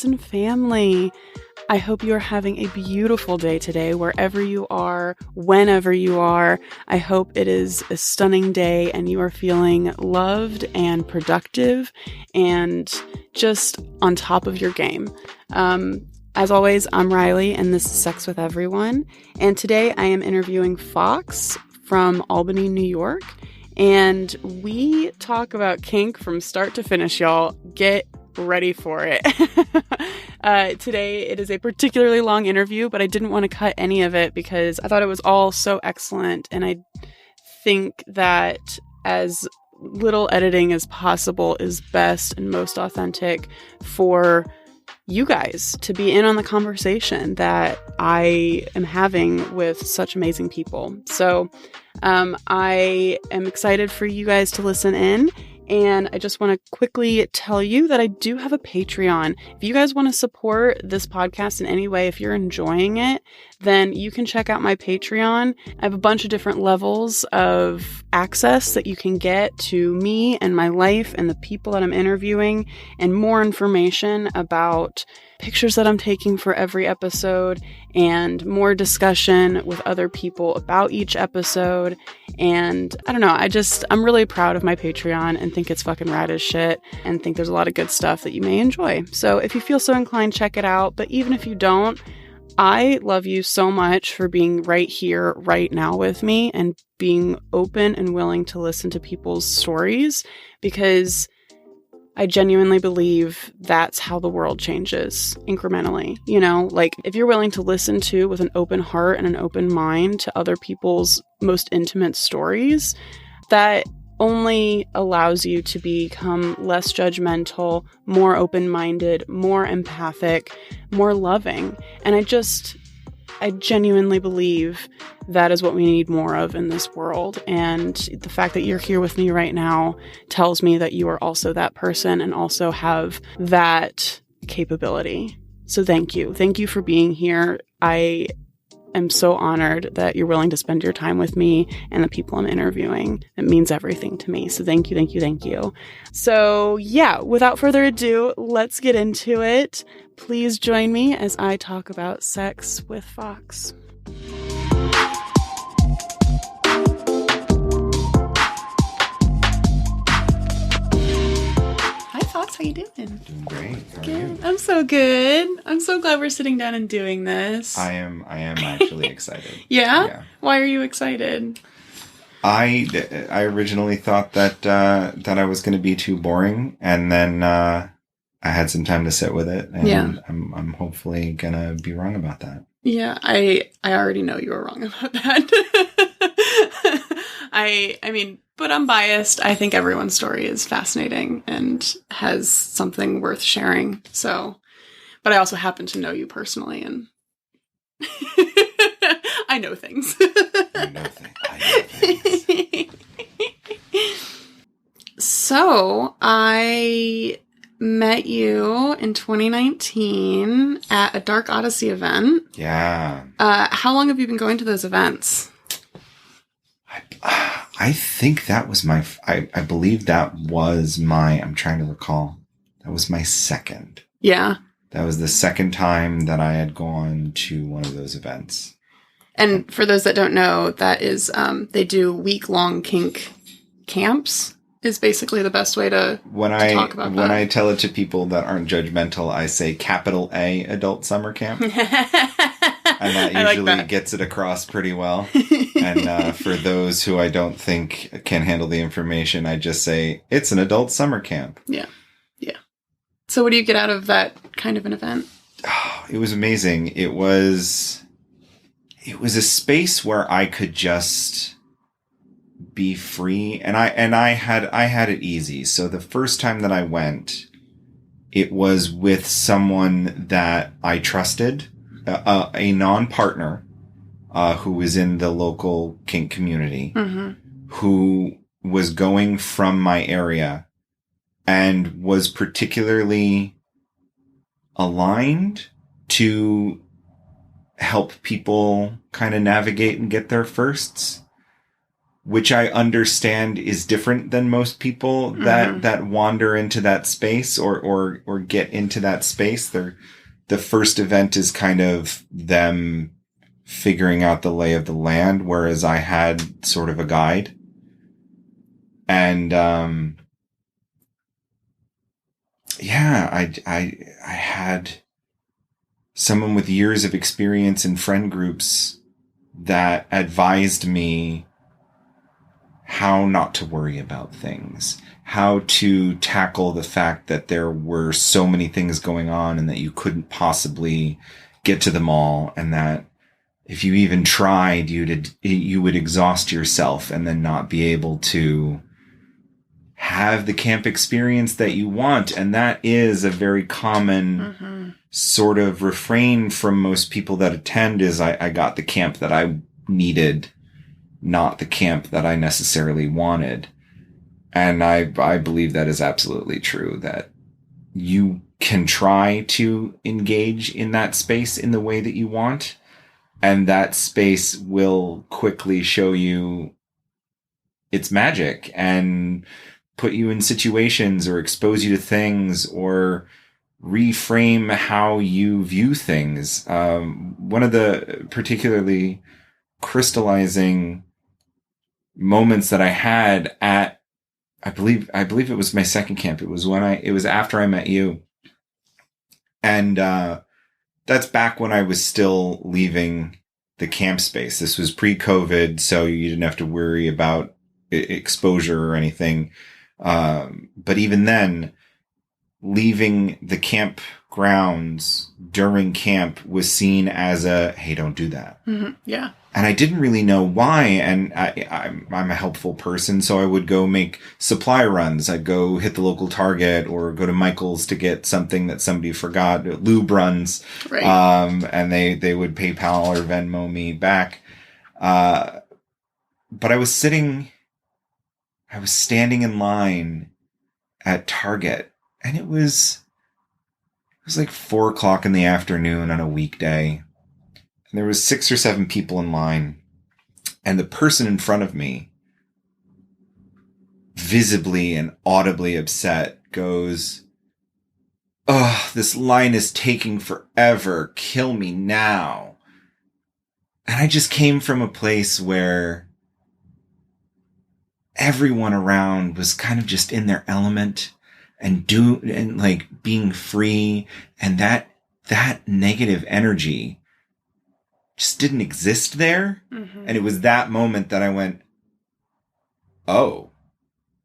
friends and family. I hope you are having a beautiful day today, wherever you are, whenever you are. I hope it is a stunning day and you are feeling loved and productive and just on top of your game. As always, I'm Riley and this is Sex with Everyone. And today I am interviewing Fox from Albany, New York. And we talk about kink from start to finish, y'all. Get ready for it. Today it is a particularly long interview, but I didn't want to cut any of it because I thought it was all so excellent. And I think that as little editing as possible is best and most authentic for you guys to be in on the conversation that I am having with such amazing people. So I am excited for you guys to listen in. And I just want to quickly tell you that I do have a Patreon. If you guys want to support this podcast in any way, if you're enjoying it, then you can check out my Patreon. I have a bunch of different levels of access that you can get to me and my life and the people that I'm interviewing, and more information about pictures that I'm taking for every episode, and more discussion with other people about each episode. And I don't know, I'm really proud of my Patreon and think it's fucking rad as shit, and think there's a lot of good stuff that you may enjoy. So if you feel so inclined, check it out. But even if you don't, I love you so much for being right here, right now with me, and being open and willing to listen to people's stories, because I genuinely believe that's how the world changes incrementally. You know, like if you're willing to listen to with an open heart and an open mind to other people's most intimate stories, that only allows you to become less judgmental, more open-minded, more empathic, more loving. And I genuinely believe that is what we need more of in this world. And the fact that you're here with me right now tells me that you are also that person and also have that capability. So thank you. Thank you for being here. I am so honored that you're willing to spend your time with me and the people I'm interviewing. It means everything to me. So thank you, thank you, thank you. So yeah, without further ado, let's get into it. Please join me as I talk about sex with Fox. Hi, Fox. How you doing? Doing great. How are Good. you? I'm so good. I'm so glad we're sitting down and doing this. I am actually excited. Yeah? Yeah. Why are you excited? I originally thought that I was going to be too boring, and then I had some time to sit with it, and Yeah. I'm hopefully gonna be wrong about that. Yeah, I already know you were wrong about that. I mean, but I'm biased. I think everyone's story is fascinating and has something worth sharing. So, but I also happen to know you personally, and I know things. I know things. So, I met you in 2019 at a Dark Odyssey event. Yeah. How long have you been going to those events? I think that was I believe that was I'm trying to recall. That was my second. Yeah. That was the second time that I had gone to one of those events. And for those that don't know, that is, they do week-long kink camps, is basically the best way to talk about that. When I tell it to people that aren't judgmental, I say capital A adult summer camp. And that usually gets it across pretty well. And for those who I don't think can handle the information, I just say it's an adult summer camp. Yeah. Yeah. So what do you get out of that kind of an event? Oh, it was amazing. It was a space where I could just be free, and I had it easy. So the first time that I went, it was with someone that I trusted, a non-partner, who was in the local kink community, who was going from my area and was particularly aligned to help people kind of navigate and get their firsts which I understand is different than most people that wander into that space or get into that space. The first event is kind of them figuring out the lay of the land, whereas I had sort of a guide. And, I had someone with years of experience in friend groups that advised me how not to worry about things, how to tackle the fact that there were so many things going on and that you couldn't possibly get to them all, and that if you even tried, you would exhaust yourself and then not be able to have the camp experience that you want. And that is a very common sort of refrain from most people that attend is I got the camp that I needed, not the camp that I necessarily wanted. And I believe that is absolutely true, that you can try to engage in that space in the way that you want, and that space will quickly show you its magic and put you in situations or expose you to things or reframe how you view things. One of the particularly crystallizing moments that I had at, I believe it was my second camp. It was after I met you. And, that's back when I was still leaving the camp space. This was pre-COVID, so you didn't have to worry about exposure or anything. But even then, leaving the camp grounds during camp was seen as hey, don't do that. Yeah. And I didn't really know why. And I'm a helpful person, so I would go make supply runs. I'd go hit the local Target or go to Michael's to get something that somebody forgot, lube runs. Right. And they would PayPal or Venmo me back. But I was standing in line at Target, and it was like 4:00 in the afternoon on a weekday. And there was 6 or 7 people in line, and the person in front of me, visibly and audibly upset, goes, "Oh, this line is taking forever. Kill me now." And I just came from a place where everyone around was kind of just in their element and like being free, and that negative energy just didn't exist there. And it was that moment that I went, oh,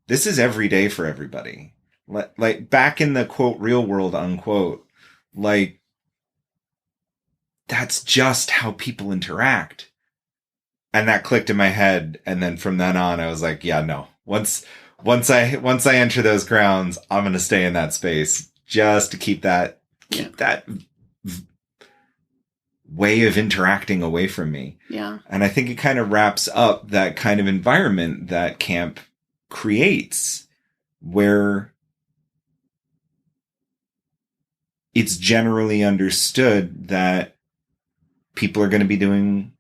this is every day for everybody. Like back in the quote real world unquote, like that's just how people interact. And that clicked in my head. And then from then on, I was like, yeah, no, once I enter those grounds, I'm going to stay in that space just to keep that way of interacting away from me. Yeah. And I think it kind of wraps up that kind of environment that camp creates, where it's generally understood that people are going to be doing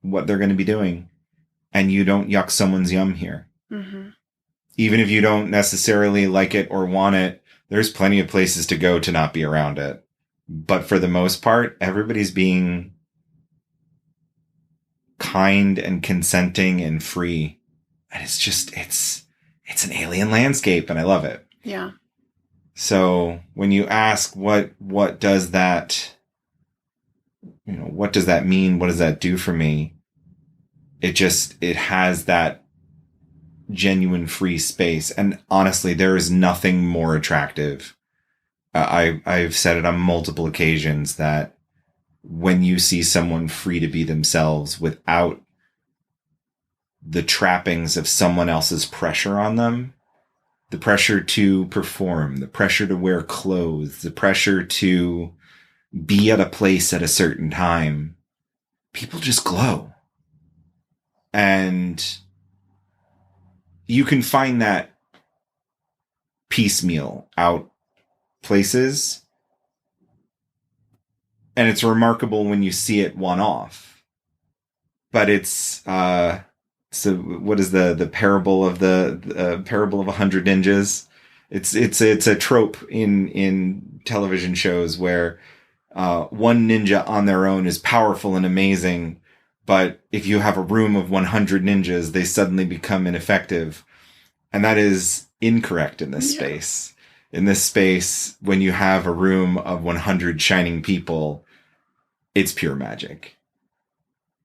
what they're going to be doing, and you don't yuck someone's yum here. Even if you don't necessarily like it or want it, there's plenty of places to go to not be around it. But for the most part, everybody's being kind and consenting and free. And it's just, it's an alien landscape, and I love it. Yeah. So when you ask what does that, what does that mean? What does that do for me? It has that genuine free space. And honestly, there is nothing more attractive. I've said it on multiple occasions that when you see someone free to be themselves without the trappings of someone else's pressure on them, the pressure to perform, the pressure to wear clothes, the pressure to be at a place at a certain time, people just glow. And you can find that piecemeal out places, and it's remarkable when you see it one off. But it's So what is the parable of the parable of 100 ninjas? It's a trope in television shows where one ninja on their own is powerful and amazing, but if you have a room of 100 ninjas, they suddenly become ineffective. And that is incorrect in this space. In this space, when you have a room of 100 shining people, it's pure magic.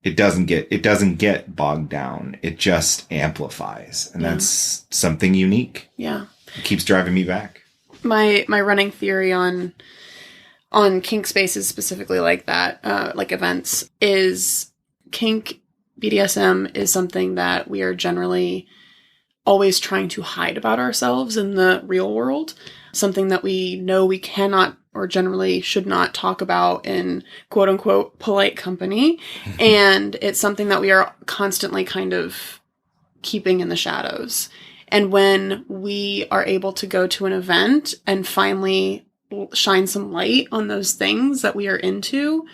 It doesn't get bogged down. It just amplifies. And that's something unique. Yeah. It keeps driving me back. My running theory on kink spaces specifically like that, like events, is kink BDSM is something that we are generally always trying to hide about ourselves in the real world. Something that we know we cannot or generally should not talk about in quote unquote polite company. And it's something that we are constantly kind of keeping in the shadows. And when we are able to go to an event and finally shine some light on those things that we are into,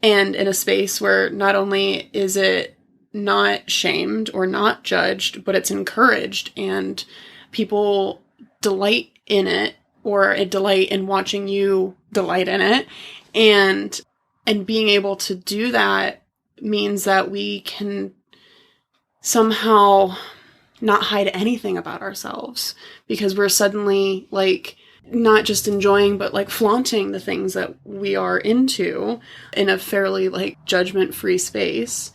and in a space where not only is it not shamed or not judged, but it's encouraged and people delight in it, or a delight in watching you delight in it. And being able to do that means that we can somehow not hide anything about ourselves, because we're suddenly like not just enjoying, but like flaunting the things that we are into in a fairly like judgment-free space.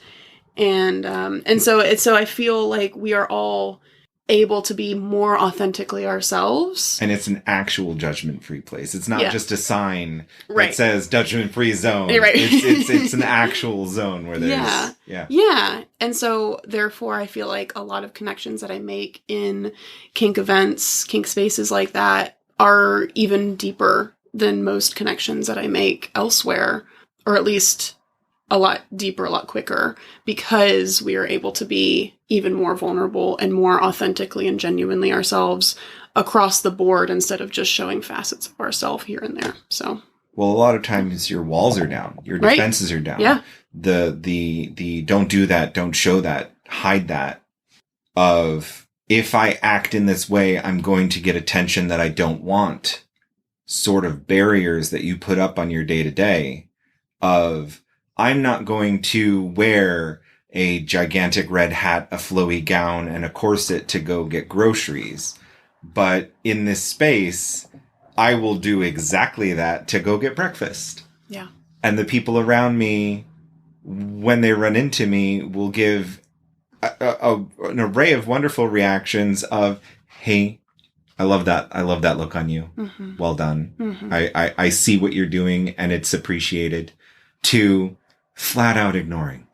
And so I feel like we are all able to be more authentically ourselves. And it's an actual judgment-free place. It's not just a sign right. that says judgment-free zone. Right. It's an actual zone where there's... Yeah. And so, therefore, I feel like a lot of connections that I make in kink events, kink spaces like that, are even deeper than most connections that I make elsewhere, or at least a lot deeper, a lot quicker, because we are able to be even more vulnerable and more authentically and genuinely ourselves across the board, instead of just showing facets of ourselves here and there. So, well, a lot of times your walls are down, your defenses are down. Yeah. The don't do that, don't show that, hide that, of if I act in this way, I'm going to get attention that I don't want, sort of barriers that you put up on your day to day of, I'm not going to wear a gigantic red hat, a flowy gown, and a corset to go get groceries. But in this space, I will do exactly that to go get breakfast. Yeah. And the people around me, when they run into me, will give an array of wonderful reactions of, hey, I love that. I love that look on you. Mm-hmm. Well done. Mm-hmm. I see what you're doing and it's appreciated. To flat out ignoring.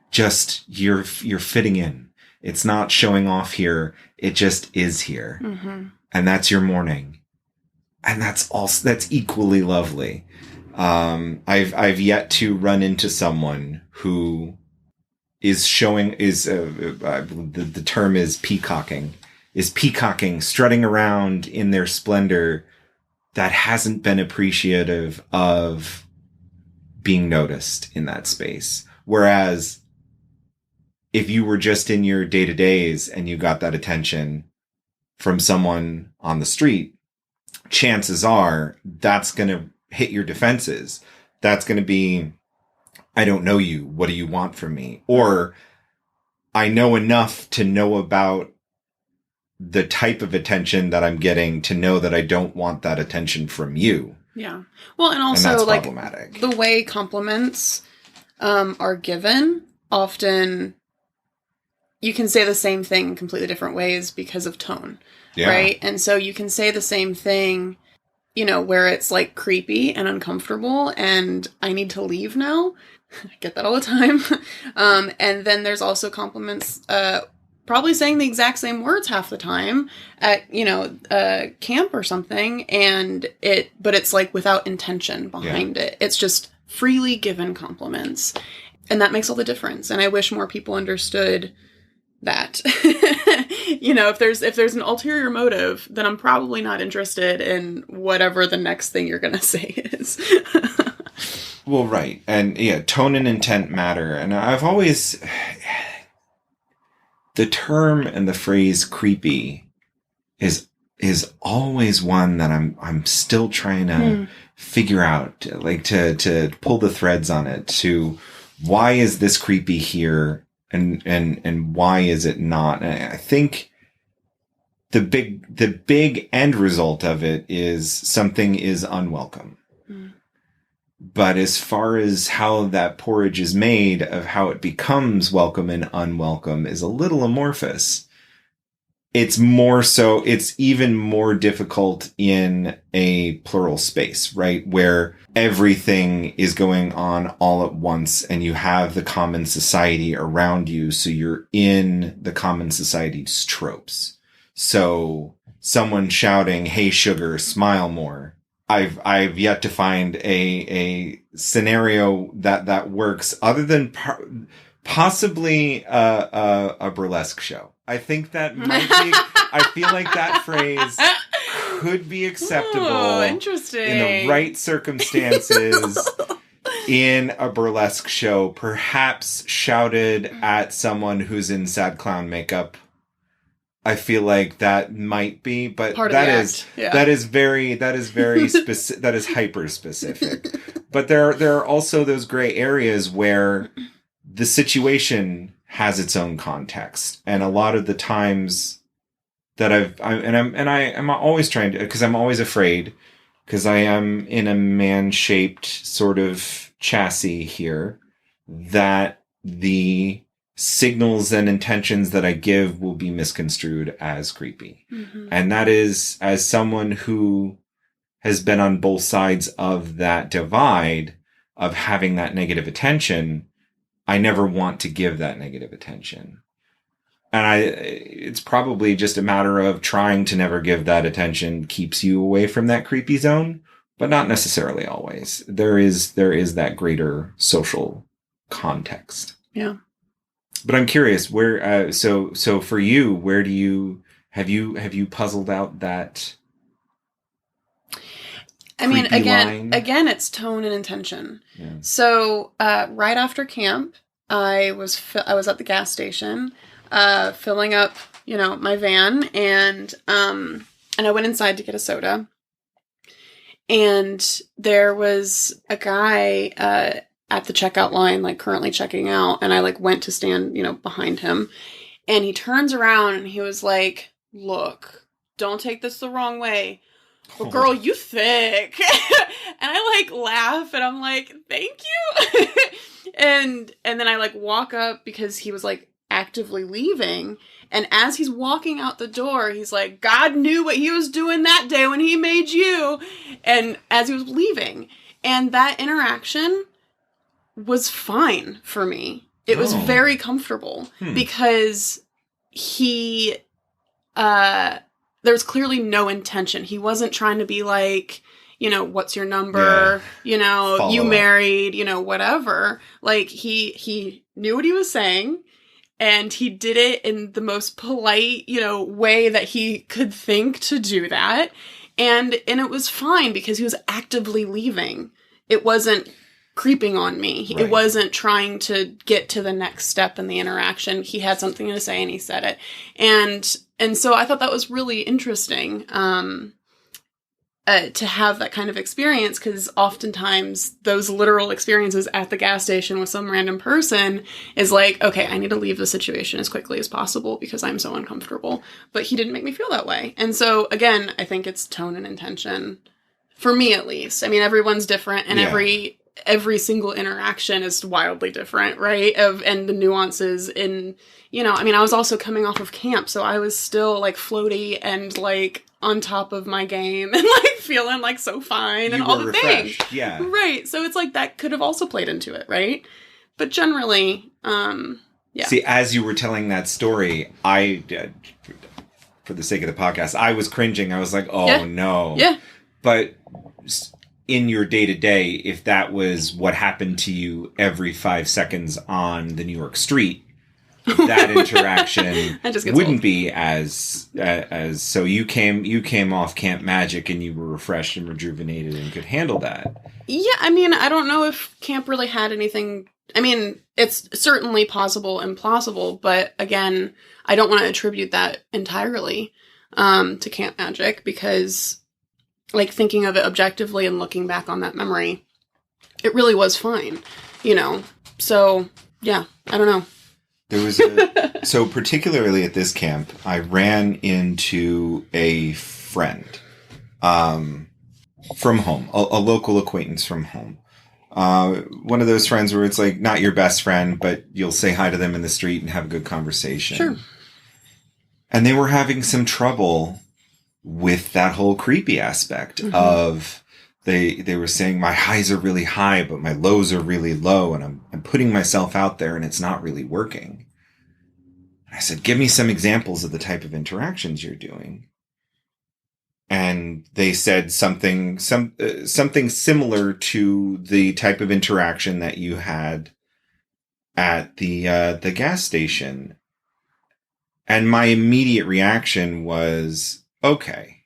Just you're fitting in. It's not showing off here. It just is here. Mm-hmm. And that's your morning. And that's equally lovely. I've yet to run into someone who is showing, the term is peacocking, strutting around in their splendor, that hasn't been appreciative of being noticed in that space. Whereas if you were just in your day-to-days and you got that attention from someone on the street, chances are that's going to hit your defenses. That's going to be, I don't know you. What do you want from me? Or I know enough to know about the type of attention that I'm getting to know that I don't want that attention from you. Yeah. Well, and also, and that's like, problematic. The way compliments are given, often you can say the same thing in completely different ways because of tone, right? And so you can say the same thing, where it's, like, creepy and uncomfortable and I need to leave now. I get that all the time. And then there's also compliments, probably saying the exact same words half the time at, camp or something. But it's like without intention behind it. It's just freely given compliments. And that makes all the difference. And I wish more people understood that. If there's an ulterior motive, then I'm probably not interested in whatever the next thing you're going to say is. Well, right. And tone and intent matter. And I've always, the term and the phrase creepy is always one that I'm still trying to figure out, like to pull the threads on it, to why is this creepy here and why is it not? And I think the big end result of it is something is unwelcome. But as far as how that porridge is made, of how it becomes welcome and unwelcome, is a little amorphous. It's more so, it's even more difficult in a plural space, right? Where everything is going on all at once and you have the common society around you. So you're in the common society's tropes. So someone shouting, "Hey, sugar, smile more." I've yet to find a scenario that works other than possibly a burlesque show. I think that might be, I feel like that phrase could be acceptable interesting. in the right circumstances in a burlesque show, perhaps shouted at someone who's in sad clown makeup. I feel like that might be, but that is very specific. That is hyper specific. But there are also those gray areas where the situation has its own context, and a lot of the times that I'm always trying to, because I'm always afraid, because I am in a man-shaped sort of chassis here, that the signals and intentions that I give will be misconstrued as creepy. Mm-hmm. And that is, as someone who has been on both sides of that divide of having that negative attention, I never want to give that negative attention. And it's probably just a matter of trying to never give that attention keeps you away from that creepy zone, but not necessarily always. There is that greater social context. Yeah. But I'm curious, where so for you, where do you have you puzzled out that? I mean, line? again, it's tone and intention. Yeah. So right after camp, I was at the gas station, filling up, my van, and I went inside to get a soda, and there was a guy at the checkout line, like currently checking out, and I went to stand, behind him, and he turns around and he was like, "Look, don't take this the wrong way, but girl, you thick." And I laugh and I'm like, "Thank you." and then I walk up because he was actively leaving, and as he's walking out the door, he's like, "God knew what he was doing that day when he made you." And as he was leaving, and that interaction was fine for me. It was very comfortable because he, there's clearly no intention. He wasn't trying to be like, what's your number? Yeah. You married, whatever. He knew what he was saying, and he did it in the most polite, way that he could think to do that. And it was fine because he was actively leaving. It wasn't creeping on me. Right. It wasn't trying to get to the next step in the interaction. He had something to say and he said it. And so I thought that was really interesting to have that kind of experience, because oftentimes those literal experiences at the gas station with some random person is like, okay, I need to leave the situation as quickly as possible because I'm so uncomfortable. But he didn't make me feel that way. And so, again, I think it's tone and intention, for me at least. I mean, everyone's different, and every single interaction is wildly different, right? And the nuances in, I was also coming off of camp, so I was still floaty and on top of my game and feeling so fine and all the refreshed. Things. Yeah. Right. So it's that could have also played into it, right? But generally, yeah. See, as you were telling that story, I, for the sake of the podcast, I was cringing. I was like, oh no. Yeah. But in your day-to-day, if that was what happened to you every 5 seconds on the New York street, that interaction wouldn't be as so you came off Camp Magic and you were refreshed and rejuvenated and could handle that. Yeah, I mean, I don't know if camp really had anything I mean, it's certainly possible and plausible, but again, I don't want to attribute that entirely to camp magic, because like thinking of it objectively and looking back on that memory, it really was fine, you know? So yeah, I don't know. There was so particularly at this camp, I ran into a friend, from home, a local acquaintance from home. One of those friends where it's like not your best friend, but you'll say hi to them in the street and have a good conversation. Sure. And they were having some trouble with that whole creepy aspect of they were saying my highs are really high, but my lows are really low. And I'm putting myself out there and it's not really working. I said, give me some examples of the type of interactions you're doing. And they said something similar to the type of interaction that you had at the gas station. And my immediate reaction was, okay,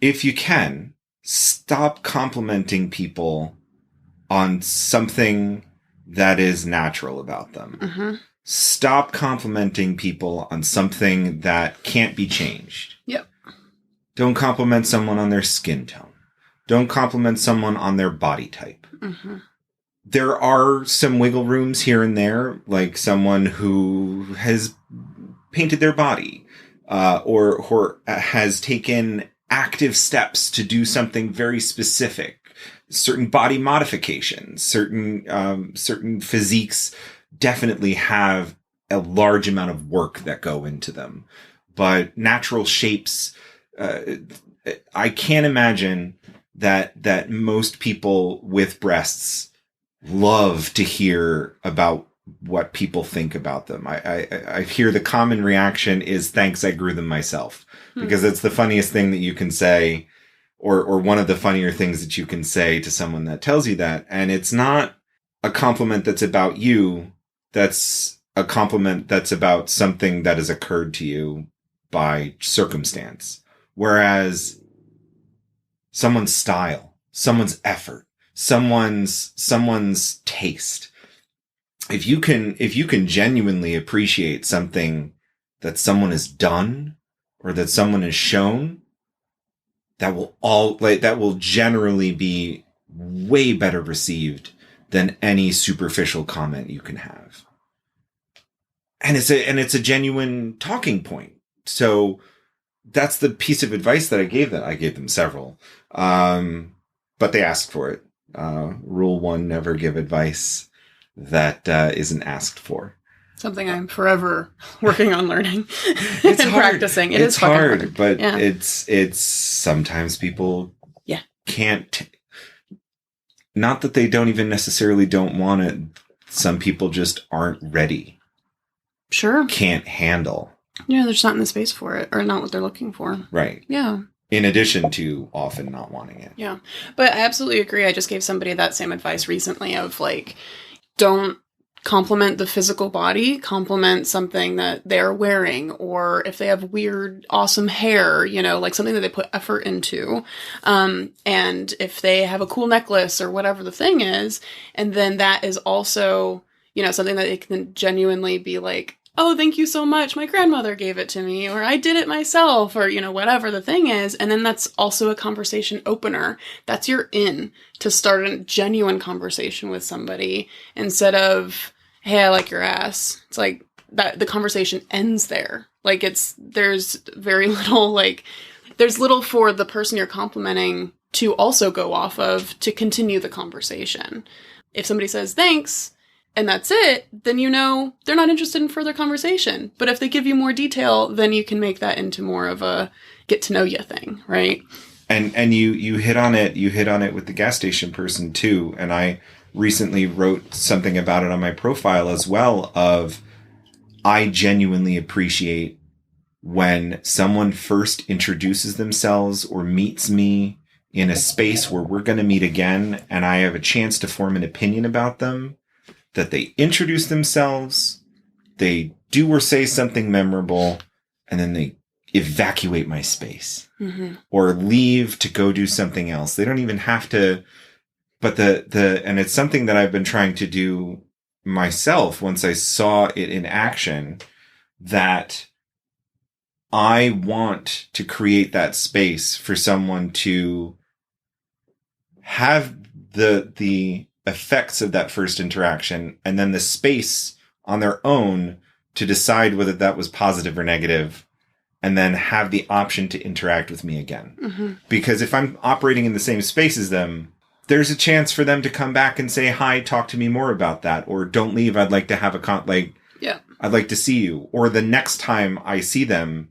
if you can, stop complimenting people on something that is natural about them. Mm-hmm. Stop complimenting people on something that can't be changed. Yep. Don't compliment someone on their skin tone. Don't compliment someone on their body type. Mm-hmm. There are some wiggle rooms here and there, like someone who has painted their body, or has taken active steps to do something very specific. Certain body modifications, certain physiques definitely have a large amount of work that go into them. But natural shapes, I can't imagine that most people with breasts love to hear about what people think about them. I hear the common reaction is, thanks, I grew them myself. Because it's the funniest thing that you can say, or one of the funnier things that you can say to someone that tells you that. And it's not a compliment that's about you. That's a compliment that's about something that has occurred to you by circumstance. Whereas someone's style, someone's effort, someone's taste. If you can genuinely appreciate something that someone has done or that someone has shown, that will generally be way better received than any superficial comment you can have. And it's a genuine talking point. So that's the piece of advice that I gave them. I gave them several. But they asked for it. Rule 1, never give advice that isn't asked for. Something I'm forever working on learning and practicing. It's is fucking hard, but yeah. it's sometimes people can't. Not that they don't even necessarily don't want it. Some people just aren't ready. Sure. Can't handle. Yeah, they're just not in the space for it, or not what they're looking for. Right. Yeah. In addition to often not wanting it. Yeah. But I absolutely agree. I just gave somebody that same advice recently of like, don't compliment the physical body, compliment something that they're wearing, or if they have weird, awesome hair, you know, like something that they put effort into. And if they have a cool necklace or whatever the thing is, and then that is also, you know, something that they can genuinely be like, oh, thank you so much. My grandmother gave it to me, or I did it myself, or, you know, whatever the thing is. And then that's also a conversation opener. That's your in to start a genuine conversation with somebody instead of, hey, I like your ass. It's like that the conversation ends there. Like there's very little, like there's little for the person you're complimenting to also go off of to continue the conversation. If somebody says thanks, and that's it, then you know they're not interested in further conversation. But if they give you more detail, then you can make that into more of a get to know you thing, right? And you hit on it. You hit on it with the gas station person too. And I recently wrote something about it on my profile as well. Of I genuinely appreciate when someone first introduces themselves or meets me in a space where we're going to meet again, and I have a chance to form an opinion about them. That they introduce themselves, they do or say something memorable, and then they evacuate my space or leave to go do something else. They don't even have to, but and it's something that I've been trying to do myself, once I saw it in action, that I want to create that space for someone to have the effects of that first interaction, and then the space on their own to decide whether that was positive or negative, and then have the option to interact with me again. Mm-hmm. Because if I'm operating in the same space as them, there's a chance for them to come back and say, hi, talk to me more about that. Or don't leave. I'd like to have I'd like to see you. Or the next time I see them,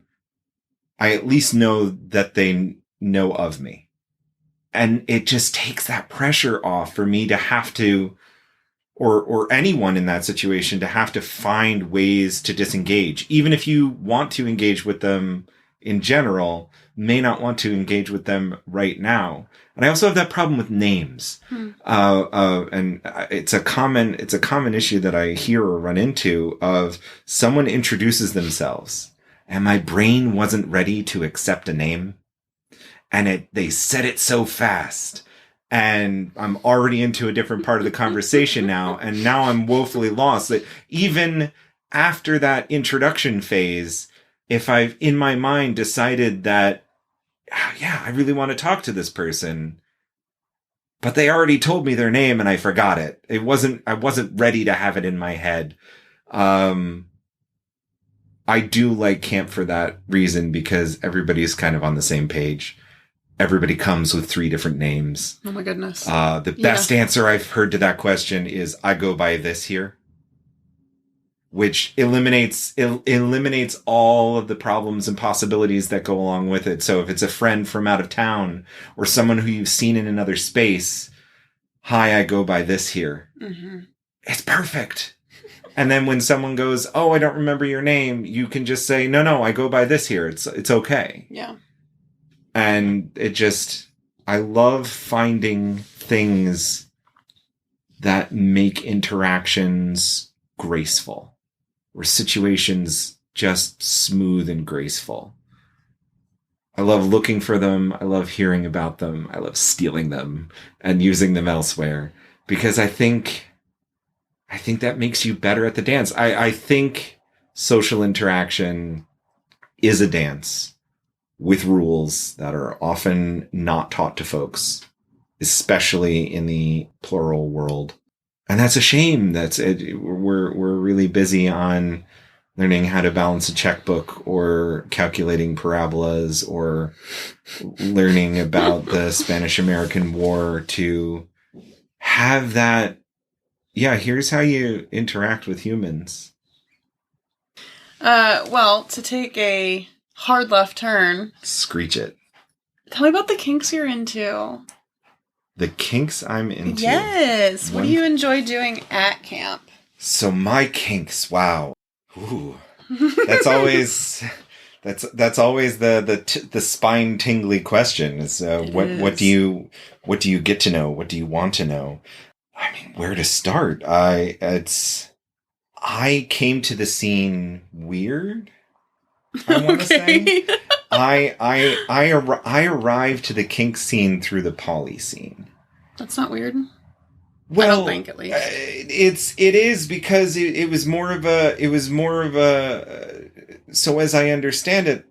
I at least know that they know of me. And it just takes that pressure off for me to have to, or anyone in that situation, to have to find ways to disengage. Even if you want to engage with them in general, may not want to engage with them right now. And I also have that problem with names. And it's a common issue that I hear or run into, of someone introduces themselves and my brain wasn't ready to accept a name. And they said it so fast, and I'm already into a different part of the conversation now. And now I'm woefully lost. That even after that introduction phase, if I've in my mind decided that, yeah, I really want to talk to this person, but they already told me their name and I forgot it. I wasn't ready to have it in my head. I do like camp for that reason, because everybody's kind of on the same page. Everybody comes with 3 different names. Oh my goodness. The best answer I've heard to that question is, I go by this here, which eliminates all of the problems and possibilities that go along with it. So if it's a friend from out of town or someone who you've seen in another space, hi, I go by this here. Mm-hmm. It's perfect. And then when someone goes, oh, I don't remember your name, you can just say, no, I go by this here. It's okay. Yeah. And I love finding things that make interactions graceful, or situations just smooth and graceful. I love looking for them. I love hearing about them. I love stealing them and using them elsewhere, because I think that makes you better at the dance. I think social interaction is a dance with rules that are often not taught to folks, especially in the plural world. And that's a shame. We're really busy on learning how to balance a checkbook, or calculating parabolas, or learning about the Spanish-American War, to have that, yeah, here's how you interact with humans. Well, to take a hard left turn. Screech it. Tell me about the kinks you're into. The kinks I'm into. Yes. What do you enjoy doing at camp? So my kinks, wow. Ooh. That's always the spine tingly question is, what do you get to know? What do you want to know? I mean, where to start? I came to the scene weird, I want to say. I arrived to the kink scene through the poly scene. That's not weird. Well, I don't think, at least. It is, because it was more of a so as I understand it,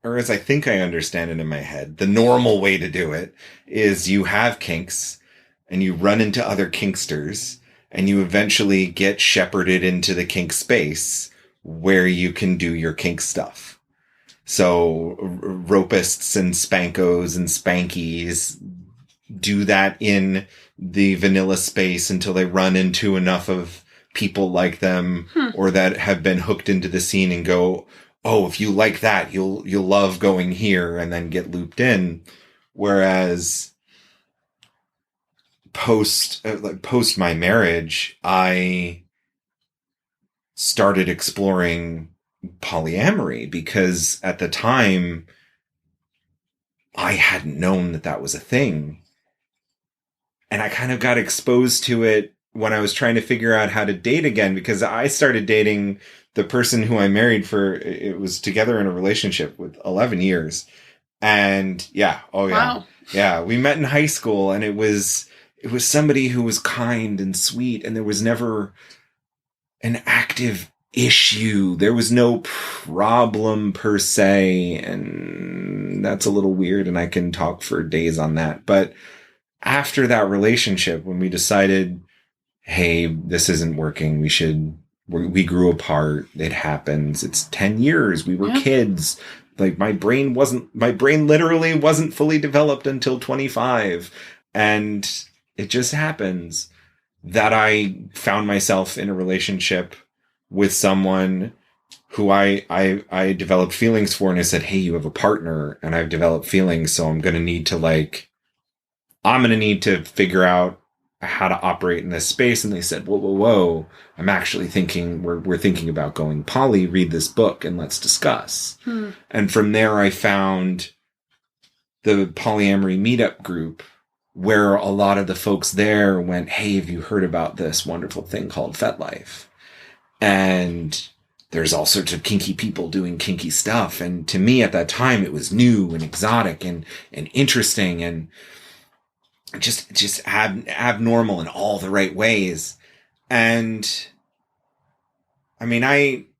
or as I think I understand it in my head, the normal way to do it is you have kinks and you run into other kinksters and you eventually get shepherded into the kink space where you can do your kink stuff. So ropists and spankos and spankies do that in the vanilla space until they run into enough of people like them or that have been hooked into the scene and go, oh, if you like that, you'll love going here, and then get looped in. Whereas post my marriage, I started exploring polyamory, because at the time I hadn't known that was a thing. And I kind of got exposed to it when I was trying to figure out how to date again, because I started dating the person who I married it was together in a relationship with 11 years. And yeah. Oh yeah. Wow. Yeah. We met in high school, and it was somebody who was kind and sweet, and there was never an active issue. There was no problem per se. And that's a little weird, and I can talk for days on that. But after that relationship, when we decided, hey, this isn't working, we grew apart. It happens. It's 10 years. We were kids. Like my brain literally wasn't fully developed until 25. And it just happens that I found myself in a relationship with someone who I developed feelings for, and I said, hey, you have a partner and I've developed feelings. So I'm going to need to figure out how to operate in this space. And they said, whoa. I'm actually thinking, we're thinking about going poly, read this book and let's discuss. And from there, I found the polyamory meetup group, where a lot of the folks there went, hey, have you heard about this wonderful thing called FetLife? And there's all sorts of kinky people doing kinky stuff. And to me at that time, it was new and exotic and interesting and just abnormal in all the right ways. And I mean,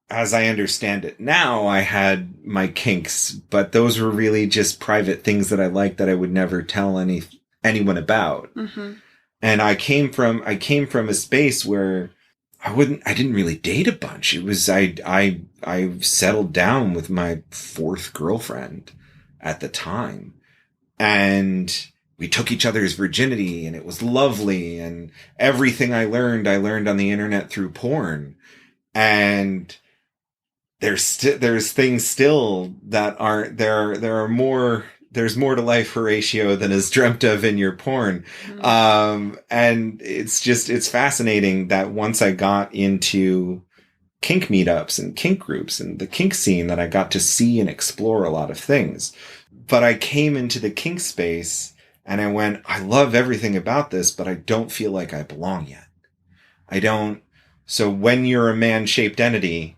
as I understand it now, I had my kinks, but those were really just private things that I liked that I would never tell anyone about. Mm-hmm. And I came from a space where I didn't really date a bunch. It was, I settled down with my fourth girlfriend at the time, and we took each other's virginity, and it was lovely. And everything I learned on the internet through porn. And there's things still that aren't there. There's more to life, Horatio, than is dreamt of in your porn. Mm-hmm. And it's fascinating that once I got into kink meetups and kink groups and the kink scene, that I got to see and explore a lot of things. But I came into the kink space and I went, I love everything about this, but I don't feel like I belong yet. I don't. So when you're a man-shaped entity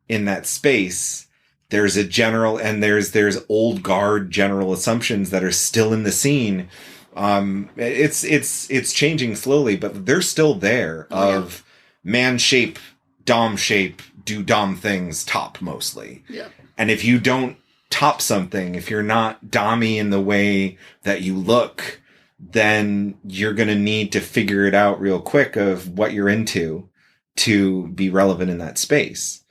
in that space, there's a general, and there's old guard general assumptions that are still in the scene. It's changing slowly, but they're still there of man shape, dom shape, do dom things top mostly. Yeah. And if you don't top something, if you're not dommy in the way that you look, then you're going to need to figure it out real quick of what you're into to be relevant in that space.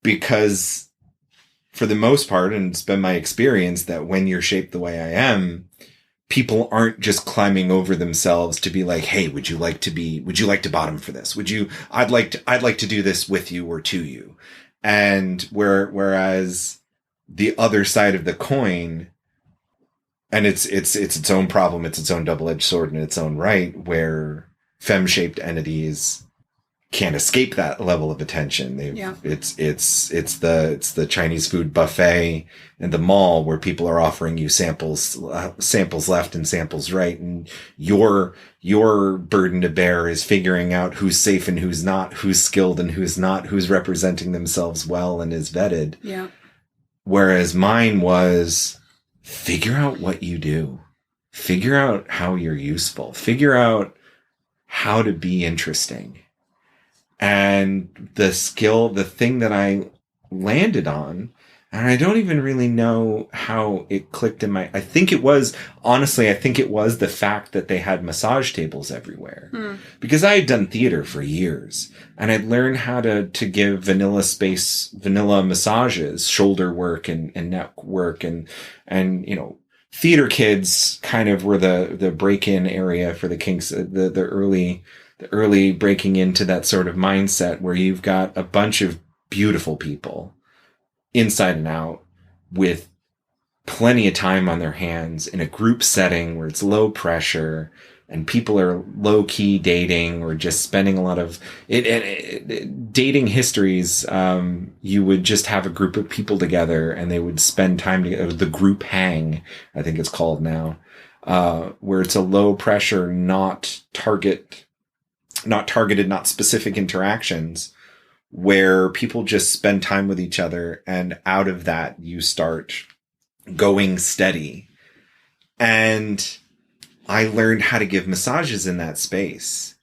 Because for the most part, and it's been my experience, that when you're shaped the way I am, people aren't just climbing over themselves to be like, hey, would you like to bottom for this? I'd like to do this with you or to you. And whereas the other side of the coin, and it's its own problem, it's its own double-edged sword in its own right, where femme-shaped entities can't escape that level of attention. It's the Chinese food buffet in the mall where people are offering you samples left and samples right, and your burden to bear is figuring out who's safe and who's not, who's skilled and who's not, who's representing themselves well and is vetted. Yeah. Whereas mine was, figure out what you do, figure out how you're useful, figure out how to be interesting. And the thing that I landed on, and I don't even really know how it clicked in I think it was the fact that they had massage tables everywhere. Because I had done theater for years, and I'd learned how to give vanilla massages, shoulder work and neck work, and theater kids kind of were the break-in area for the kinks, the early breaking into that sort of mindset where you've got a bunch of beautiful people inside and out with plenty of time on their hands in a group setting where it's low pressure and people are low key dating or just spending a lot of dating histories. You would just have a group of people together and they would spend time together. The group hang, I think it's called now, where it's a low pressure, not targeted, not specific interactions, where people just spend time with each other, and out of that you start going steady. And I learned how to give massages in that space.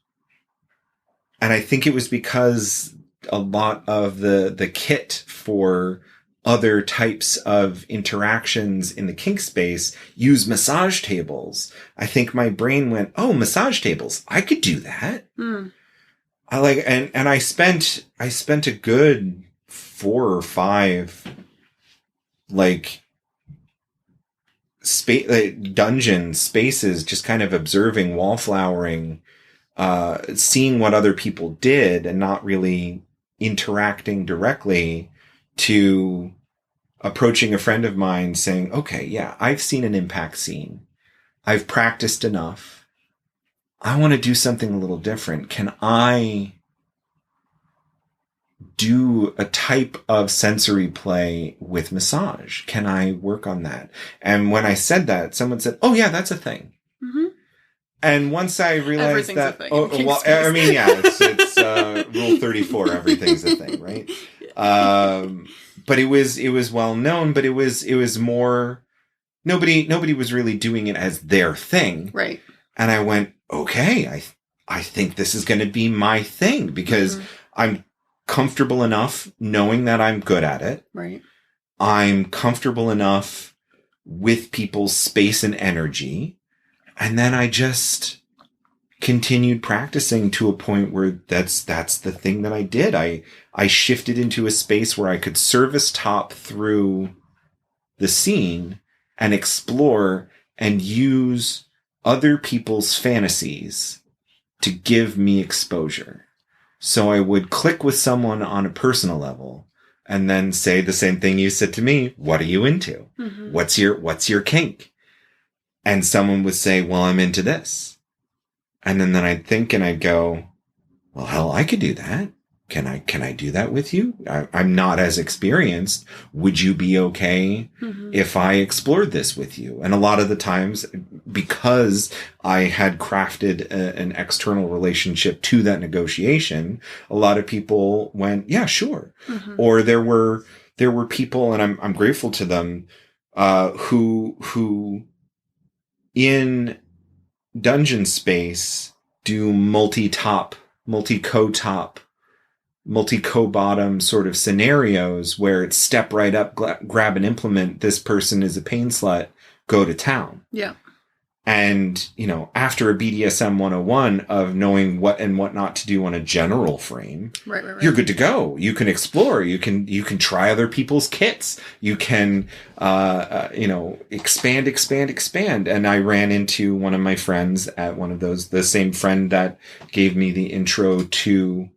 And I think it was because a lot of the kit for other types of interactions in the kink space use massage tables. I think my brain went, oh, massage tables. I could do that. I spent a good 4 or 5 dungeon spaces, just kind of observing, wallflowering, seeing what other people did and not really interacting directly, to approaching a friend of mine saying, okay, yeah, I've seen an impact scene. I've practiced enough. I want to do something a little different. Can I do a type of sensory play with massage? Can I work on that? And when I said that, someone said, oh yeah, that's a thing. Mm-hmm. And once I realized everything's that, I mean, yeah, it's Rule 34. Everything's a thing, right? Yeah. But it was well known, but it was more, nobody was really doing it as their thing. Right. And I went, okay, I think this is going to be my thing, because I'm comfortable enough knowing that I'm good at it. Right. I'm comfortable enough with people's space and energy. And then I just continued practicing to a point where that's the thing that I did. I shifted into a space where I could service top through the scene and explore and use other people's fantasies to give me exposure. So I would click with someone on a personal level and then say the same thing you said to me. What are you into? Mm-hmm. What's your kink? And someone would say, well, I'm into this. And then I'd think and I'd go, well, hell, I could do that. Can I do that with you? I'm not as experienced. Would you be okay if I explored this with you? And a lot of the times, because I had crafted an external relationship to that negotiation, a lot of people went, yeah, sure. Mm-hmm. Or there were people, and I'm grateful to them, who in dungeon space do multi-co-top, multi-co-bottom sort of scenarios where it's step right up, grab an implement. This person is a pain slut, go to town. Yeah. And, after a BDSM 101 of knowing what and what not to do on a general frame, right. You're good to go. You can explore. You can try other people's kits. You can, expand. And I ran into one of my friends at one of those, the same friend that gave me the intro to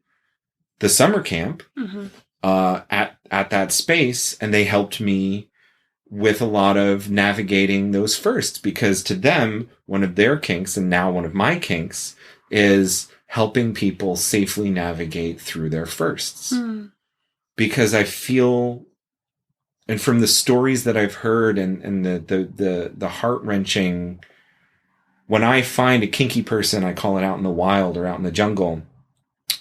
the summer camp, at that space. And they helped me with a lot of navigating those firsts, because to them, one of their kinks, and now one of my kinks, is helping people safely navigate through their firsts. Because I feel, and from the stories that I've heard and the heart-wrenching, when I find a kinky person, I call it out in the wild or out in the jungle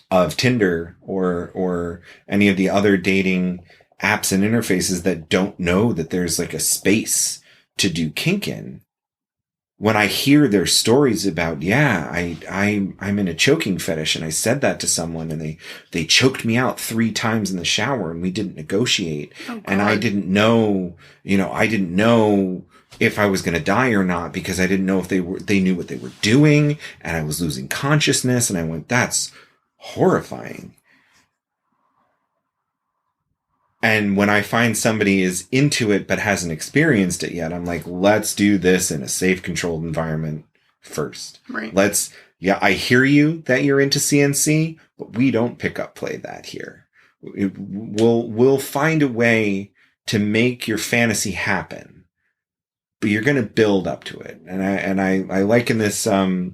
of Tinder or any of the other dating apps and interfaces that don't know that there's like a space to do kink in. When I hear their stories about, I'm in a choking fetish, and I said that to someone, and they choked me out 3 times in the shower, and we didn't negotiate. Oh, and I didn't know, if I was going to die or not, because I didn't know if they knew what they were doing, and I was losing consciousness. And I went, that's horrifying. And when I find somebody is into it but hasn't experienced it yet, I'm like, let's do this in a safe, controlled environment first. Right. I hear you that you're into CNC, but we don't pick up play that here. We'll find a way to make your fantasy happen, but you're going to build up to it. And I liken this to,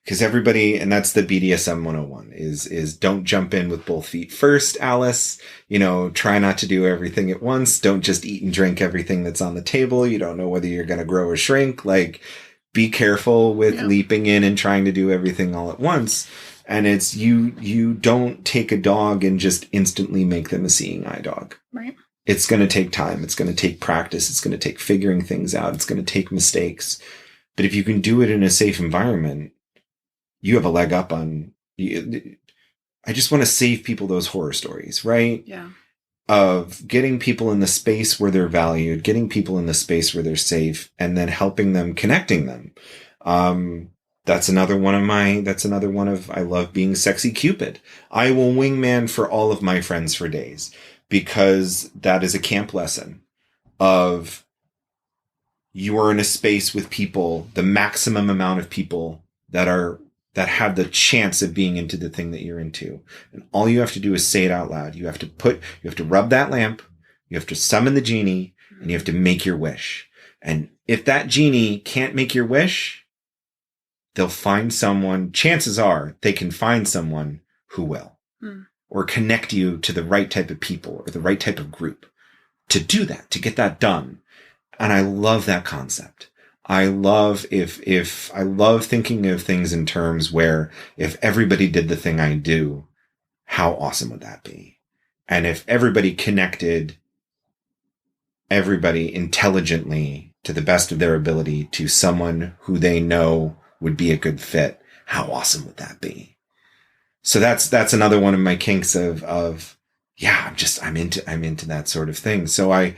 because everybody, and that's the BDSM 101, is don't jump in with both feet first, Alice. Try not to do everything at once. Don't just eat and drink everything that's on the table. You don't know whether you're going to grow or shrink. Be careful with leaping in and trying to do everything all at once. And it's you don't take a dog and just instantly make them a seeing eye dog. Right. It's going to take time. It's going to take practice. It's going to take figuring things out. It's going to take mistakes. But if you can do it in a safe environment, you have a leg up on. I just want to save people those horror stories, right? Yeah. Of getting people in the space where they're valued, getting people in the space where they're safe, and then helping them, connecting them. That's another one of, I love being sexy Cupid. I will wingman for all of my friends for days, because that is a camp lesson of, you are in a space with people, the maximum amount of people that have the chance of being into the thing that you're into. And all you have to do is say it out loud. You have to rub that lamp, you have to summon the genie, and you have to make your wish. And if that genie can't make your wish, they'll find someone, chances are they can find someone who will, or connect you to the right type of people or the right type of group to do that, to get that done. And I love that concept. I love I love thinking of things in terms where, if everybody did the thing I do, how awesome would that be? And if everybody connected everybody intelligently to the best of their ability to someone who they know would be a good fit, how awesome would that be? So that's another one of my kinks of yeah, I'm into that sort of thing. So I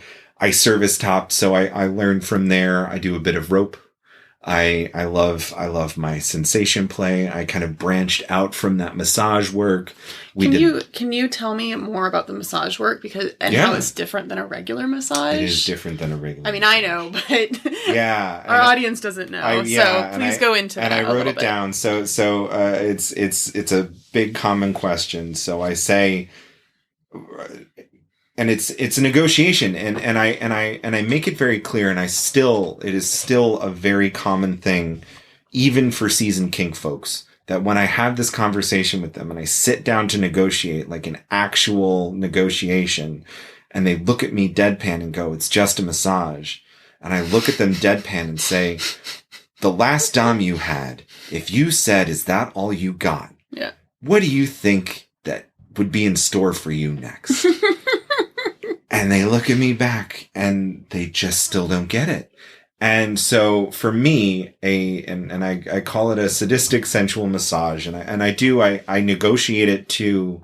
service top, so I learned from there. I do a bit of rope. I love my sensation play. I kind of branched out from that massage work. Can you tell me more about the massage work, how it's different than a regular massage? It is different than a regular. I mean, I know, but yeah, our audience doesn't know. So please go into that. And I wrote it down. So it's a big common question. So I say, and it's a negotiation, and I make it very clear, and it is still a very common thing, even for seasoned kink folks, that when I have this conversation with them and I sit down to negotiate, like an actual negotiation, and they look at me deadpan and go, "It's just a massage," and I look at them deadpan and say, "The last dom you had, if you said, 'Is that all you got?' Yeah. What do you think that would be in store for you next?" And they look at me back and they just still don't get it. And so for me, I call it a sadistic sensual massage. And I negotiate it to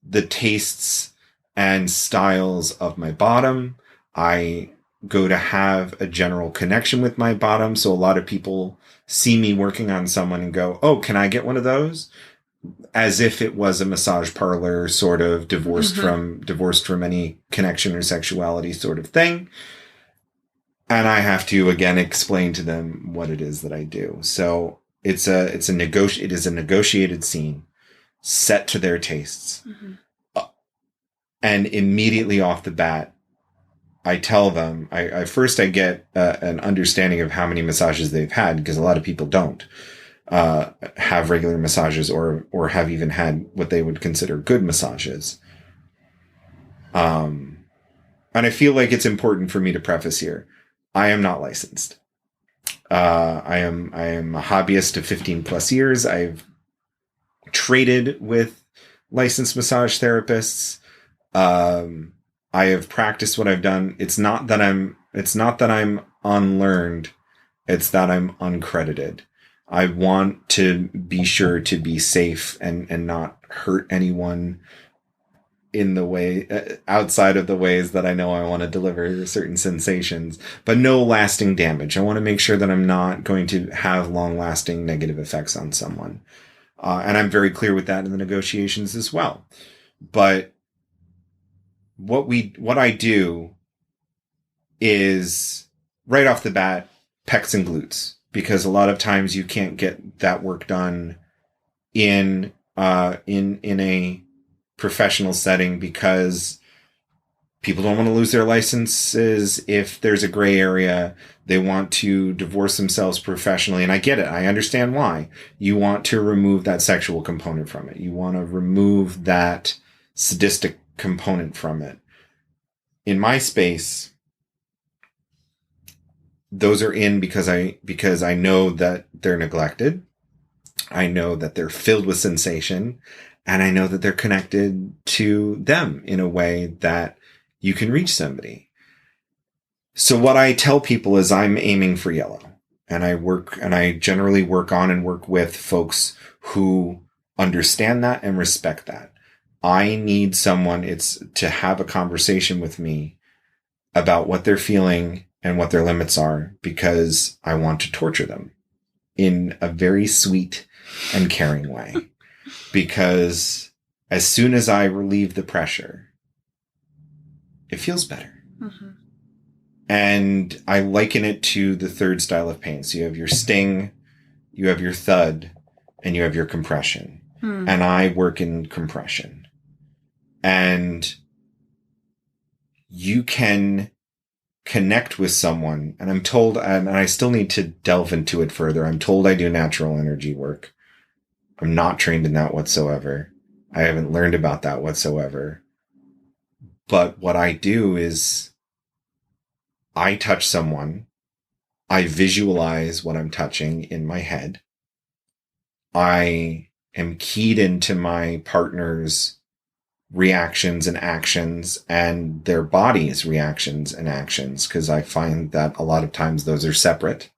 the tastes and styles of my bottom. I go to have a general connection with my bottom. So a lot of people see me working on someone and go, "Oh, can I get one of those?" As if it was a massage parlor, sort of divorced from any connection or sexuality sort of thing. And I have to again explain to them what it is that I do. So it is a negotiated scene set to their tastes. And immediately off the bat, I tell them, I first get an understanding of how many massages they've had, because a lot of people don't have regular massages or have even had what they would consider good massages. And I feel like it's important for me to preface here, I am not licensed. I am a hobbyist of 15 plus years. I've traded with licensed massage therapists. I have practiced what I've done. It's not that I'm unlearned. It's that I'm uncredited. I want to be sure to be safe and not hurt anyone in the way outside of the ways that I know I want to deliver certain sensations, but no lasting damage. I want to make sure that I'm not going to have long lasting negative effects on someone. And I'm very clear with that in the negotiations as well. But what I do is right off the bat, pecs and glutes. Because a lot of times you can't get that work done in a professional setting, because people don't want to lose their licenses. If there's a gray area, they want to divorce themselves professionally. And I get it. I understand why. You want to remove that sexual component from it. You want to remove that sadistic component from it. In my space, those are in because I know that they're neglected. I know that they're filled with sensation, and I know that they're connected to them in a way that you can reach somebody. So what I tell people is I'm aiming for yellow. And I generally work on and work with folks who understand that and respect that. I need someone to have a conversation with me about what they're feeling and what their limits are, because I want to torture them in a very sweet and caring way. Because as soon as I relieve the pressure, it feels better. Mm-hmm. And I liken it to the third style of pain. So you have your sting, you have your thud, and you have your compression. And I work in compression. And you can connect with someone. And I'm told, and I still need to delve into it further, I'm told I do natural energy work. I'm not trained in that whatsoever. I haven't learned about that whatsoever. But what I do is I touch someone. I visualize what I'm touching in my head. I am keyed into my partner's reactions and actions and their body's reactions and actions, because I find that a lot of times those are separate.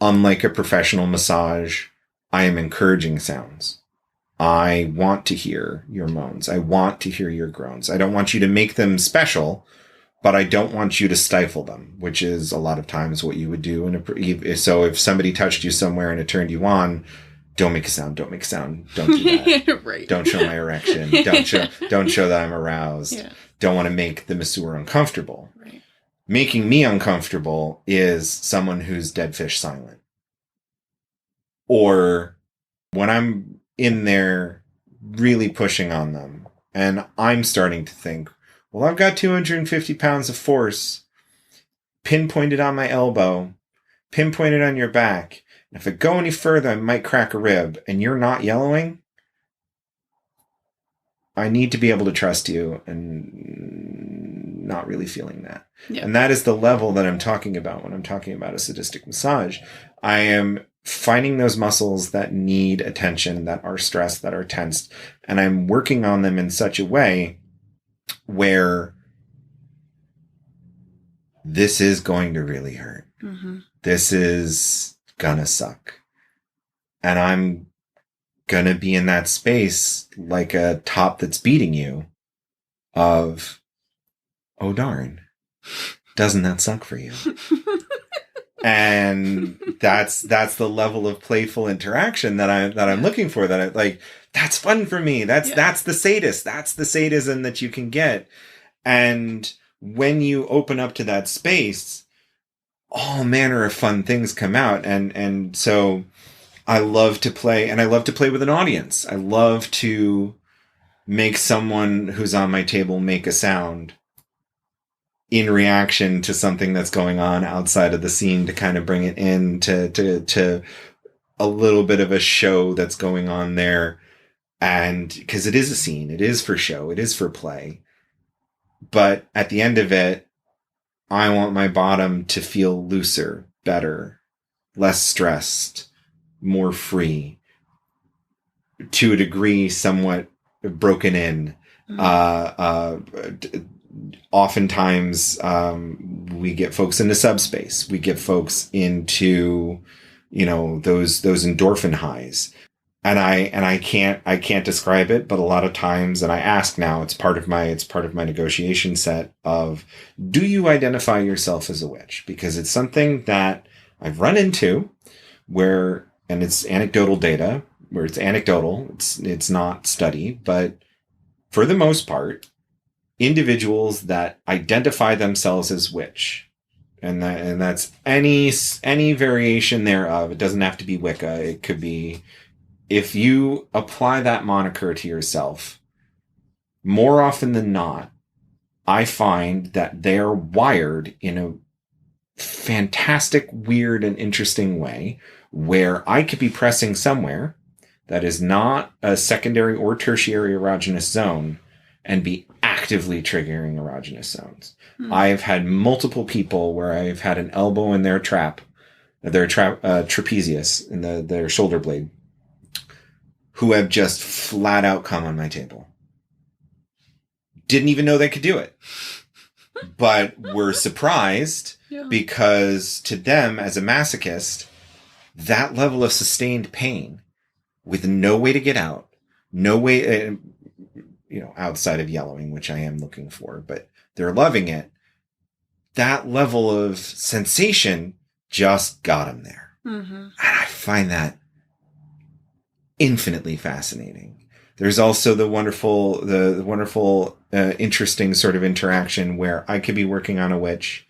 Unlike a professional massage, I am encouraging sounds. I want to hear your moans. I want to hear your groans. I don't want you to make them special, but I don't want you to stifle them, which is a lot of times what you would do. So if somebody touched you somewhere and it turned you on, don't make a sound. Don't make a sound. Don't do that. Right. Don't show my erection. Don't show that I'm aroused. Yeah. Don't want to make the masseur uncomfortable. Right. Making me uncomfortable is someone who's dead fish silent. Or when I'm in there really pushing on them and I'm starting to think, well, I've got 250 pounds of force pinpointed on my elbow, pinpointed on your back. If I go any further, I might crack a rib, and you're not yellowing. I need to be able to trust you, and not really feeling that. Yeah. And that is the level that I'm talking about when I'm talking about a sadistic massage. I am finding those muscles that need attention, that are stressed, that are tensed, and I'm working on them in such a way where this is going to really hurt. Mm-hmm. This is gonna suck. And I'm gonna be in that space like a top that's beating you of, oh darn, doesn't that suck for you? And that's the level of playful interaction that I'm looking for, that I like. That's fun for me. That's the sadist. That's the sadism that you can get. And when you open up to that space, all manner of fun things come out. And so I love to play, and I love to play with an audience. I love to make someone who's on my table make a sound in reaction to something that's going on outside of the scene, to kind of bring it in to a little bit of a show that's going on there. And because it is a scene, it is for show, it is for play. But at the end of it, I want my bottom to feel looser, better, less stressed, more free, to a degree somewhat broken in. Oftentimes, we get folks into subspace. We get folks into, those endorphin highs. And I can't describe it, but a lot of times, and I ask now, it's part of my negotiation set of, do you identify yourself as a witch? Because it's something that I've run into where, and it's anecdotal data, where it's anecdotal, it's not study, but for the most part, individuals that identify themselves as witch, and that's any variation thereof. It doesn't have to be Wicca. It could be, if you apply that moniker to yourself, more often than not, I find that they're wired in a fantastic, weird, and interesting way, where I could be pressing somewhere that is not a secondary or tertiary erogenous zone and be actively triggering erogenous zones. I've had multiple people where I've had an elbow in their trapezius, in their shoulder blade, who have just flat out come on my table. Didn't even know they could do it, but were surprised Yeah. Because to them, as a masochist, that level of sustained pain with no way to get out, no way, outside of yellowing, which I am looking for, but they're loving it. That level of sensation just got them there. Mm-hmm. And I find that infinitely fascinating. There's also the wonderful, interesting sort of interaction where I could be working on a witch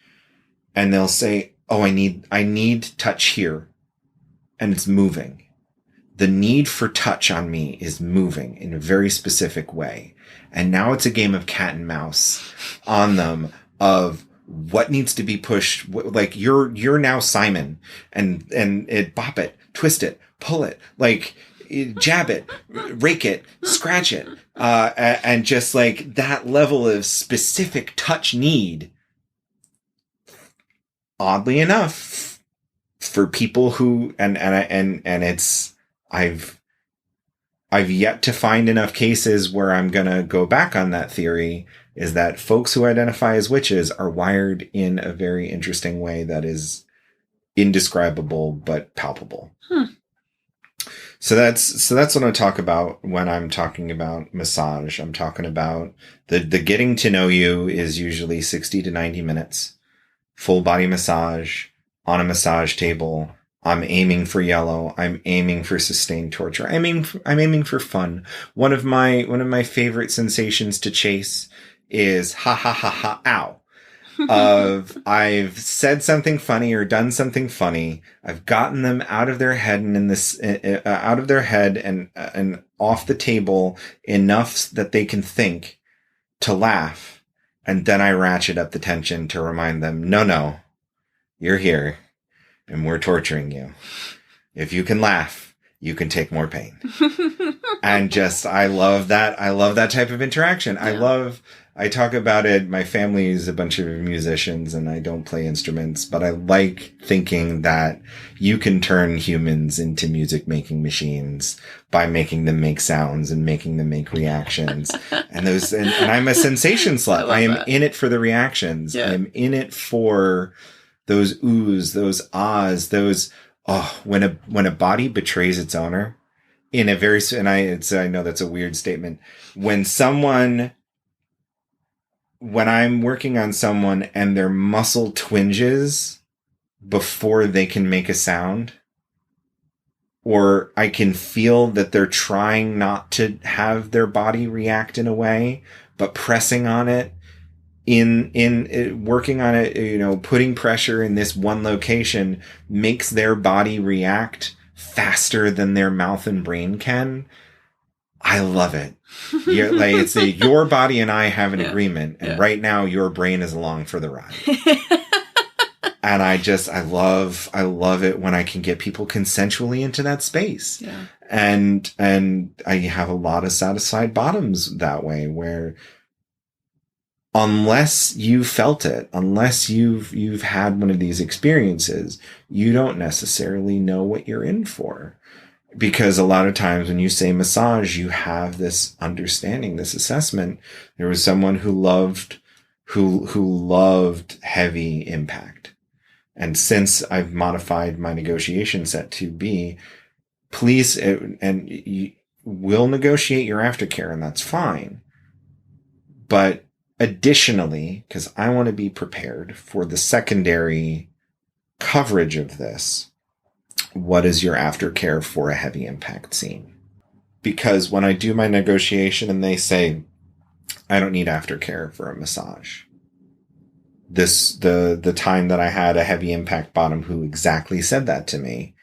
and they'll say, "Oh, I need touch here." And it's moving. The need for touch on me is moving in a very specific way. And now it's a game of cat and mouse on them of what needs to be pushed. Like you're now Simon and it bop it, twist it, pull it, like jab it, rake it, scratch it. And just like that level of specific touch need, oddly enough, for people who, and it's, I've yet to find enough cases where I'm going to go back on that theory, is that folks who identify as witches are wired in a very interesting way that is indescribable but palpable. So that's what I talk about when I'm talking about massage. I'm talking about the getting to know you is usually 60 to 90 minutes, full body massage on a massage table. I'm aiming for yellow. I'm aiming for sustained torture. I'm aiming for fun. One of my favorite sensations to chase is ha ha ha ha ow. I've said something funny or done something funny. I've gotten them out of their head and and off the table enough that they can think to laugh. And then I ratchet up the tension to remind them, no, you're here and we're torturing you. If you can laugh, you can take more pain. And I love that type of interaction. Yeah. I talk about it. My family is a bunch of musicians and I don't play instruments, but I like thinking that you can turn humans into music making machines by making them make sounds and making them make reactions. and I'm a sensation slut. I am in it for the reactions. Yeah. I am in it for those oohs, those ahs, when a body betrays its owner in a very, and I know that's a weird statement. When I'm working on someone and their muscle twinges before they can make a sound, or I can feel that they're trying not to have their body react in a way, but pressing on it, in working on it, putting pressure in this one location makes their body react faster than their mouth and brain can. I love it. It's your body and I have an agreement, and right now your brain is along for the ride. And I love it when I can get people consensually into that space. Yeah. And I have a lot of satisfied bottoms that way, where unless you felt it, unless you've had one of these experiences, you don't necessarily know what you're in for. Because a lot of times when you say massage, you have this understanding, this assessment. There was someone who loved heavy impact. And since I've modified my negotiation set to be, please, and you will negotiate your aftercare, and that's fine. But additionally, because I want to be prepared for the secondary coverage of this, what is your aftercare for a heavy impact scene? Because when I do my negotiation and they say, I don't need aftercare for a massage. The time that I had a heavy impact bottom who exactly said that to me,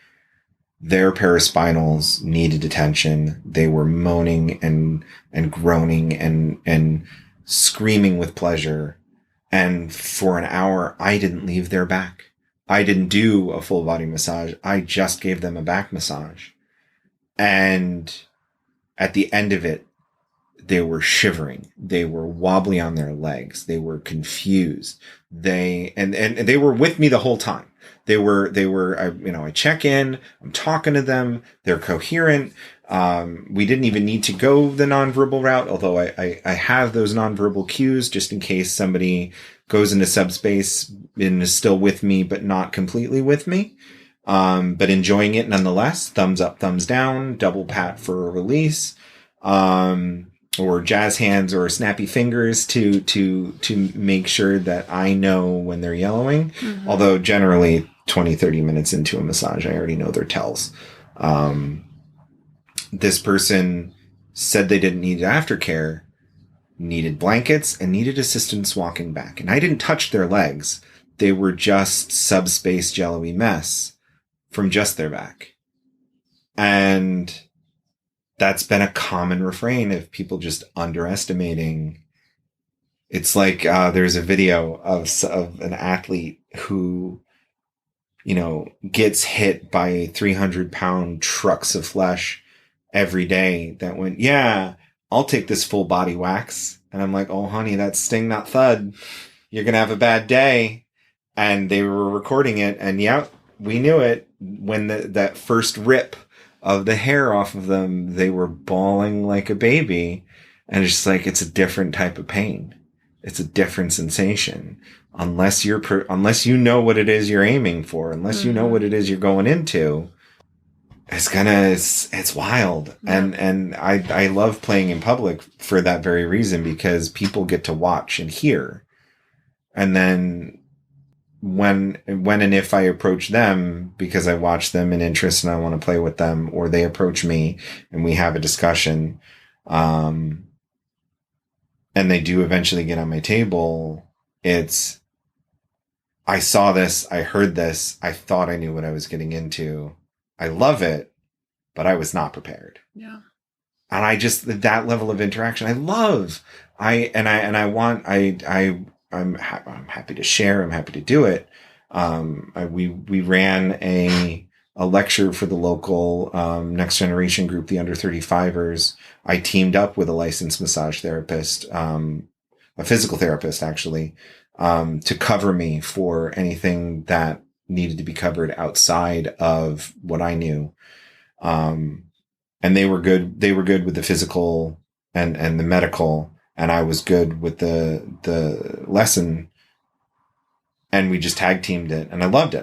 their paraspinals needed attention. They were moaning and groaning and screaming with pleasure. And for an hour, I didn't leave their back. I didn't do a full body massage. I just gave them a back massage. And at the end of it, they were shivering. They were wobbly on their legs. They were confused. And they were with me the whole time. I check in, I'm talking to them. They're coherent. We didn't even need to go the nonverbal route, although I have those nonverbal cues just in case somebody goes into subspace and is still with me, but not completely with me. But enjoying it nonetheless. Thumbs up, thumbs down, double pat for a release, or jazz hands or snappy fingers to make sure that I know when they're yellowing. Mm-hmm. Although generally 20, 30 minutes into a massage, I already know their tells. This person said they didn't need aftercare, needed blankets, and needed assistance walking back. And I didn't touch their legs. They were just subspace jello-y mess from just their back. And that's been a common refrain of people just underestimating. It's like there's a video of an athlete who, gets hit by 300-pound trucks of flesh every day that went, yeah, I'll take this full body wax. And I'm like, oh, honey, that's sting, not thud. You're going to have a bad day. And they were recording it. And yeah, we knew it. When that first rip of the hair off of them, they were bawling like a baby. And it's just like, it's a different type of pain. It's a different sensation. Unless you know what it is you're aiming for, unless you know what it is you're going into, it's wild. Yeah. And I love playing in public for that very reason, because people get to watch and hear. And then when and if I approach them because I watch them in interest and I want to play with them, or they approach me and we have a discussion, and they do eventually get on my table, it's, I saw this, I heard this, I thought I knew what I was getting into. I love it, but I was not prepared. Yeah. And I just, that level of interaction, I love. I'm happy to share. I'm happy to do it. We ran a lecture for the local next generation group, the under 35ers. I teamed up with a licensed massage therapist, a physical therapist actually, to cover me for anything that needed to be covered outside of what I knew. And they were good. They were good with the physical and the medical, and I was good with the lesson. And we just tag teamed it, and I loved it.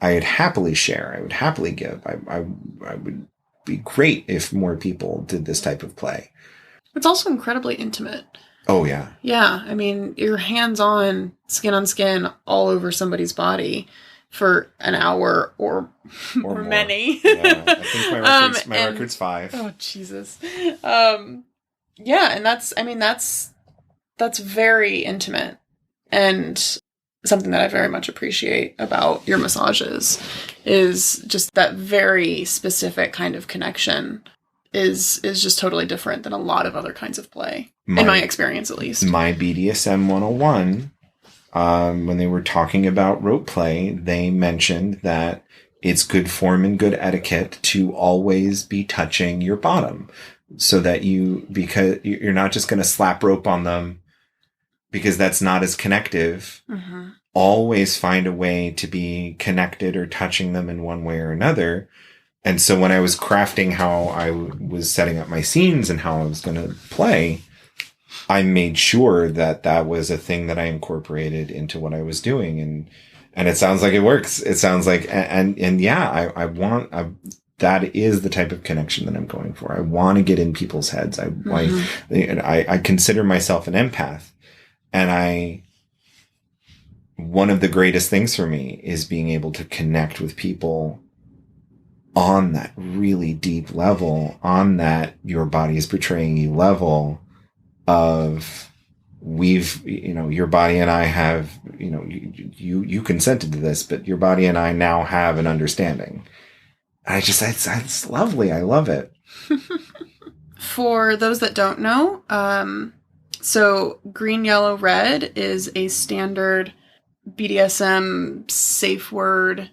I'd happily share. I would happily give. I would be great if more people did this type of play. It's also incredibly intimate. Oh yeah. Yeah. I mean, you're hands-on, skin on skin, all over somebody's body for an hour or many. Yeah. I think my record's 5. Oh, Jesus. Yeah. And that's very intimate, and something that I very much appreciate about your massages is just that very specific kind of connection is just totally different than a lot of other kinds of play, in my experience at least. My BDSM 101, when they were talking about rope play, they mentioned that it's good form and good etiquette to always be touching your bottom, so that because you're not just going to slap rope on them, because that's not as connective. Mm-hmm. Always find a way to be connected or touching them in one way or another. And so when I was crafting how I was setting up my scenes and how I was going to play, I made sure that that was a thing that I incorporated into what I was doing. And it sounds like it works. It sounds like, and yeah, I want, that is the type of connection that I'm going for. I want to get in people's heads. I consider myself an empath, and one of the greatest things for me is being able to connect with people on that really deep level, on that your body is betraying you level of your body and I have, you consented to this, but your body and I now have an understanding. It's lovely. I love it. For those that don't know, so green, yellow, red is a standard BDSM safe word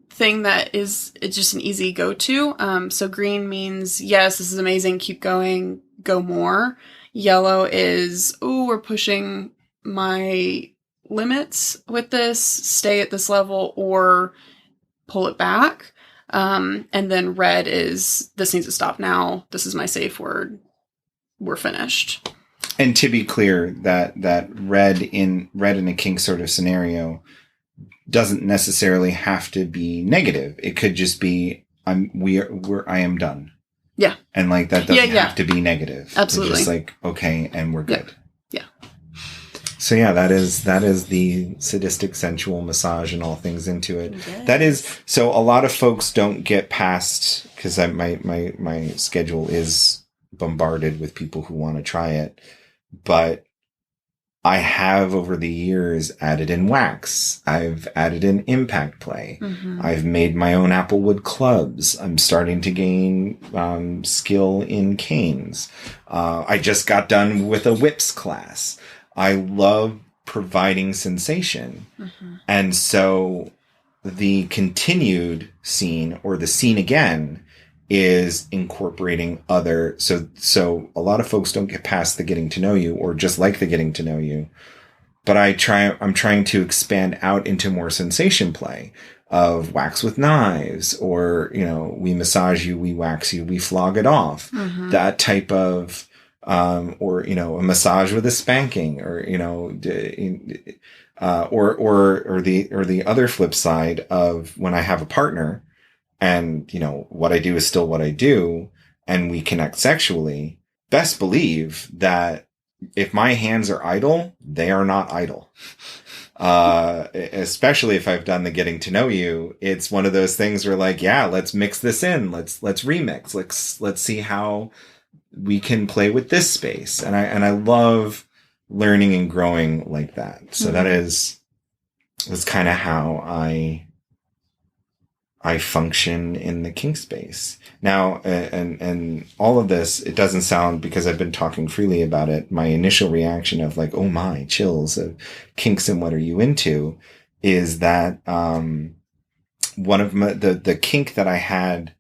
thing that it's just an easy go-to. So green means, yes, this is amazing, keep going, go more. Yellow is, oh, we're pushing my limits with this, stay at this level or pull it back. And then red is, this needs to stop now. This is my safe word. We're finished. And to be clear, that red in a kink sort of scenario doesn't necessarily have to be negative. It could just be I am done. Yeah. And like that doesn't have to be negative. Absolutely. It's just like, okay, and we're good. Yeah. So yeah, that is the sadistic sensual massage and all things into it. Yes. That is, so a lot of folks don't get past, because my schedule is bombarded with people who want to try it, but I have over the years added in wax. I've added in impact play. Mm-hmm. I've made my own applewood clubs. I'm starting to gain skill in canes. I just got done with a whips class. I love providing sensation. Mm-hmm. And so the continued scene, or the scene again, is incorporating other. So a lot of folks don't get past the getting to know you, or just like the getting to know you. But I'm trying to expand out into more sensation play of wax with knives, or, we massage you, we wax you, we flog it off. Mm-hmm. That type of, or, a massage with a spanking, or, or the other flip side of when I have a partner, and, what I do is still what I do, and we connect sexually, best believe that if my hands are idle, they are not idle. Especially if I've done the getting to know you, it's one of those things where like, yeah, let's mix this in. Let's remix. Let's see how we can play with this space. And I love learning and growing like that. So mm-hmm. that's kind of how I function in the kink space now. And all of this, it doesn't sound, because I've been talking freely about it, my initial reaction of like, oh my, chills of kinks and what are you into, is that, one of the kink that I had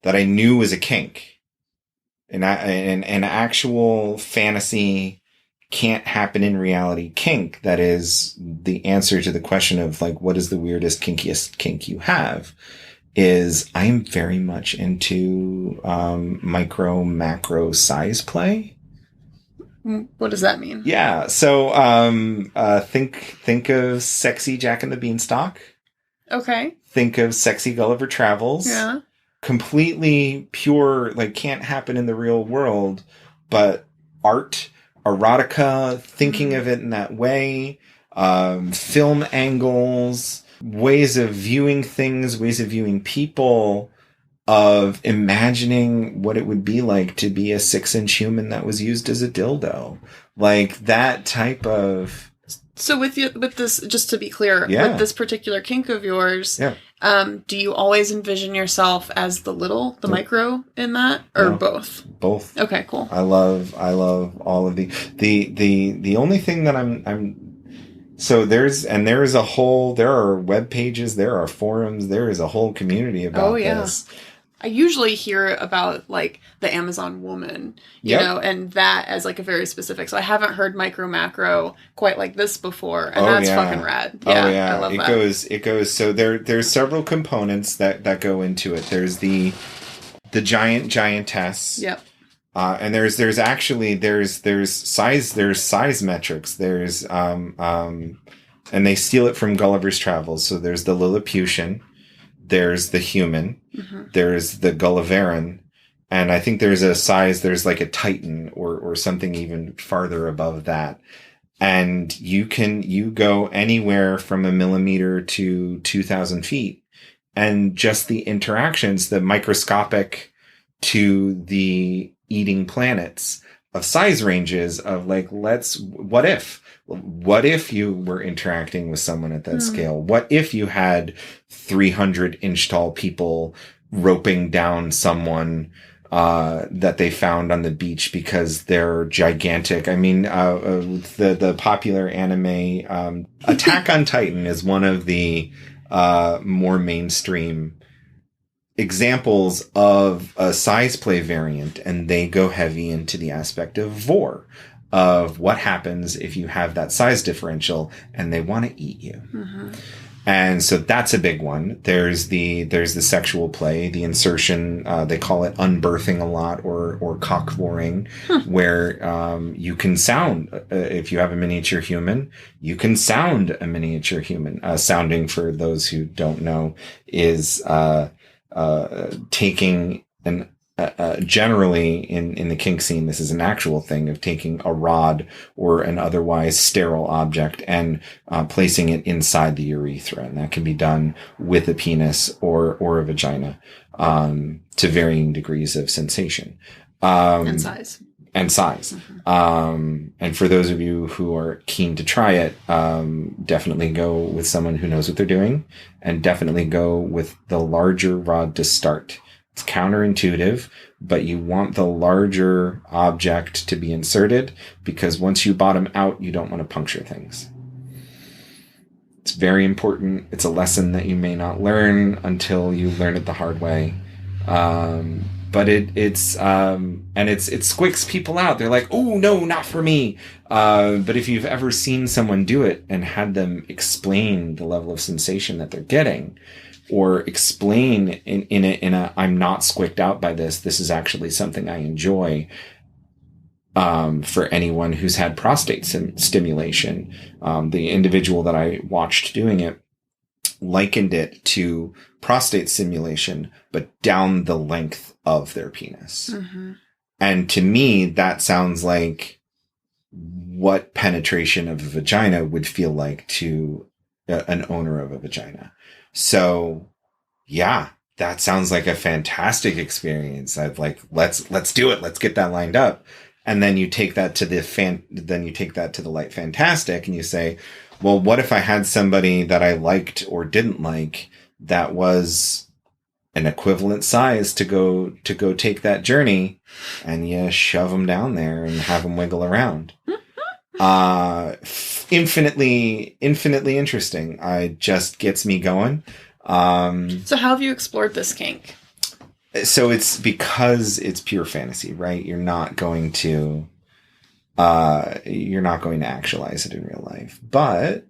that I knew was a kink, an actual fantasy, can't happen in reality kink, that is the answer to the question of like, what is the weirdest, kinkiest kink you have, is I'm very much into micro macro size play. What does that mean? Yeah, so think of sexy Jack and the Beanstalk. Okay. Think of sexy Gulliver Travels. Yeah. Completely pure, like can't happen in the real world, but art, erotica, thinking of it in that way, film angles, ways of viewing things, ways of viewing people, of imagining what it would be like to be a 6-inch human that was used as a dildo. Like that type of... So with this, just to be clear, with this particular kink of yours, do you always envision yourself as the micro in that, or both? Both. Okay, cool. I love all of the only thing that so there are web pages, there are forums, there is a whole community about this. I usually hear about like the Amazon woman, you know, and that as like a very specific. So I haven't heard micro macro quite like this before, and that's fucking rad. Yeah, I love that. It goes. So there's several components that go into it. There's the giantess. Yep. And there's size metrics. There's and they steal it from Gulliver's Travels. So there's the Lilliputian. There's the human, mm-hmm. There's the Gulliveran, and I think there's like a Titan or something even farther above that. And you go anywhere from 1 millimeter to 2,000 feet. And just the interactions, the microscopic to the eating planets of size ranges of like, what if you were interacting with someone at that scale? What if you had 300-inch tall people roping down someone that they found on the beach because they're gigantic? I mean, the popular anime Attack on Titan is one of the more mainstream examples of a size play variant, and they go heavy into the aspect of vor, of what happens if you have that size differential and they want to eat you. Mm-hmm. And so that's a big one. There's the sexual play, the insertion, they call it unbirthing a lot, or cockvoring, where, you can sound, if you have a miniature human, you can sound a miniature human. Sounding, for those who don't know, is, taking generally in the kink scene, this is an actual thing of taking a rod or an otherwise sterile object and placing it inside the urethra. And that can be done with a penis or a vagina, to varying degrees of sensation. And size. Mm-hmm. And for those of you who are keen to try it, definitely go with someone who knows what they're doing, and definitely go with the larger rod to start. It's counterintuitive, but you want the larger object to be inserted, because once you bottom out, you don't want to puncture things. It's very important. It's a lesson that you may not learn until you learn it the hard way. But it squicks people out. They're like, oh no, not for me. But if you've ever seen someone do it and had them explain the level of sensation that they're getting, or explain in a I'm not squicked out by this. This is actually something I enjoy. For anyone who's had prostate stimulation, the individual that I watched doing it likened it to prostate stimulation, but down the length of their penis. Mm-hmm. And to me, that sounds like what penetration of a vagina would feel like to an owner of a vagina. So, yeah, that sounds like a fantastic experience. I'd like, let's do it. Let's get that lined up. And then you take that to the light fantastic, and you say, well, what if I had somebody that I liked or didn't like that was an equivalent size to go take that journey, and you shove them down there and have them wiggle around. Infinitely interesting. It just gets me going. So how have you explored this kink? So it's because it's pure fantasy, right? You're not going to actualize it in real life. But,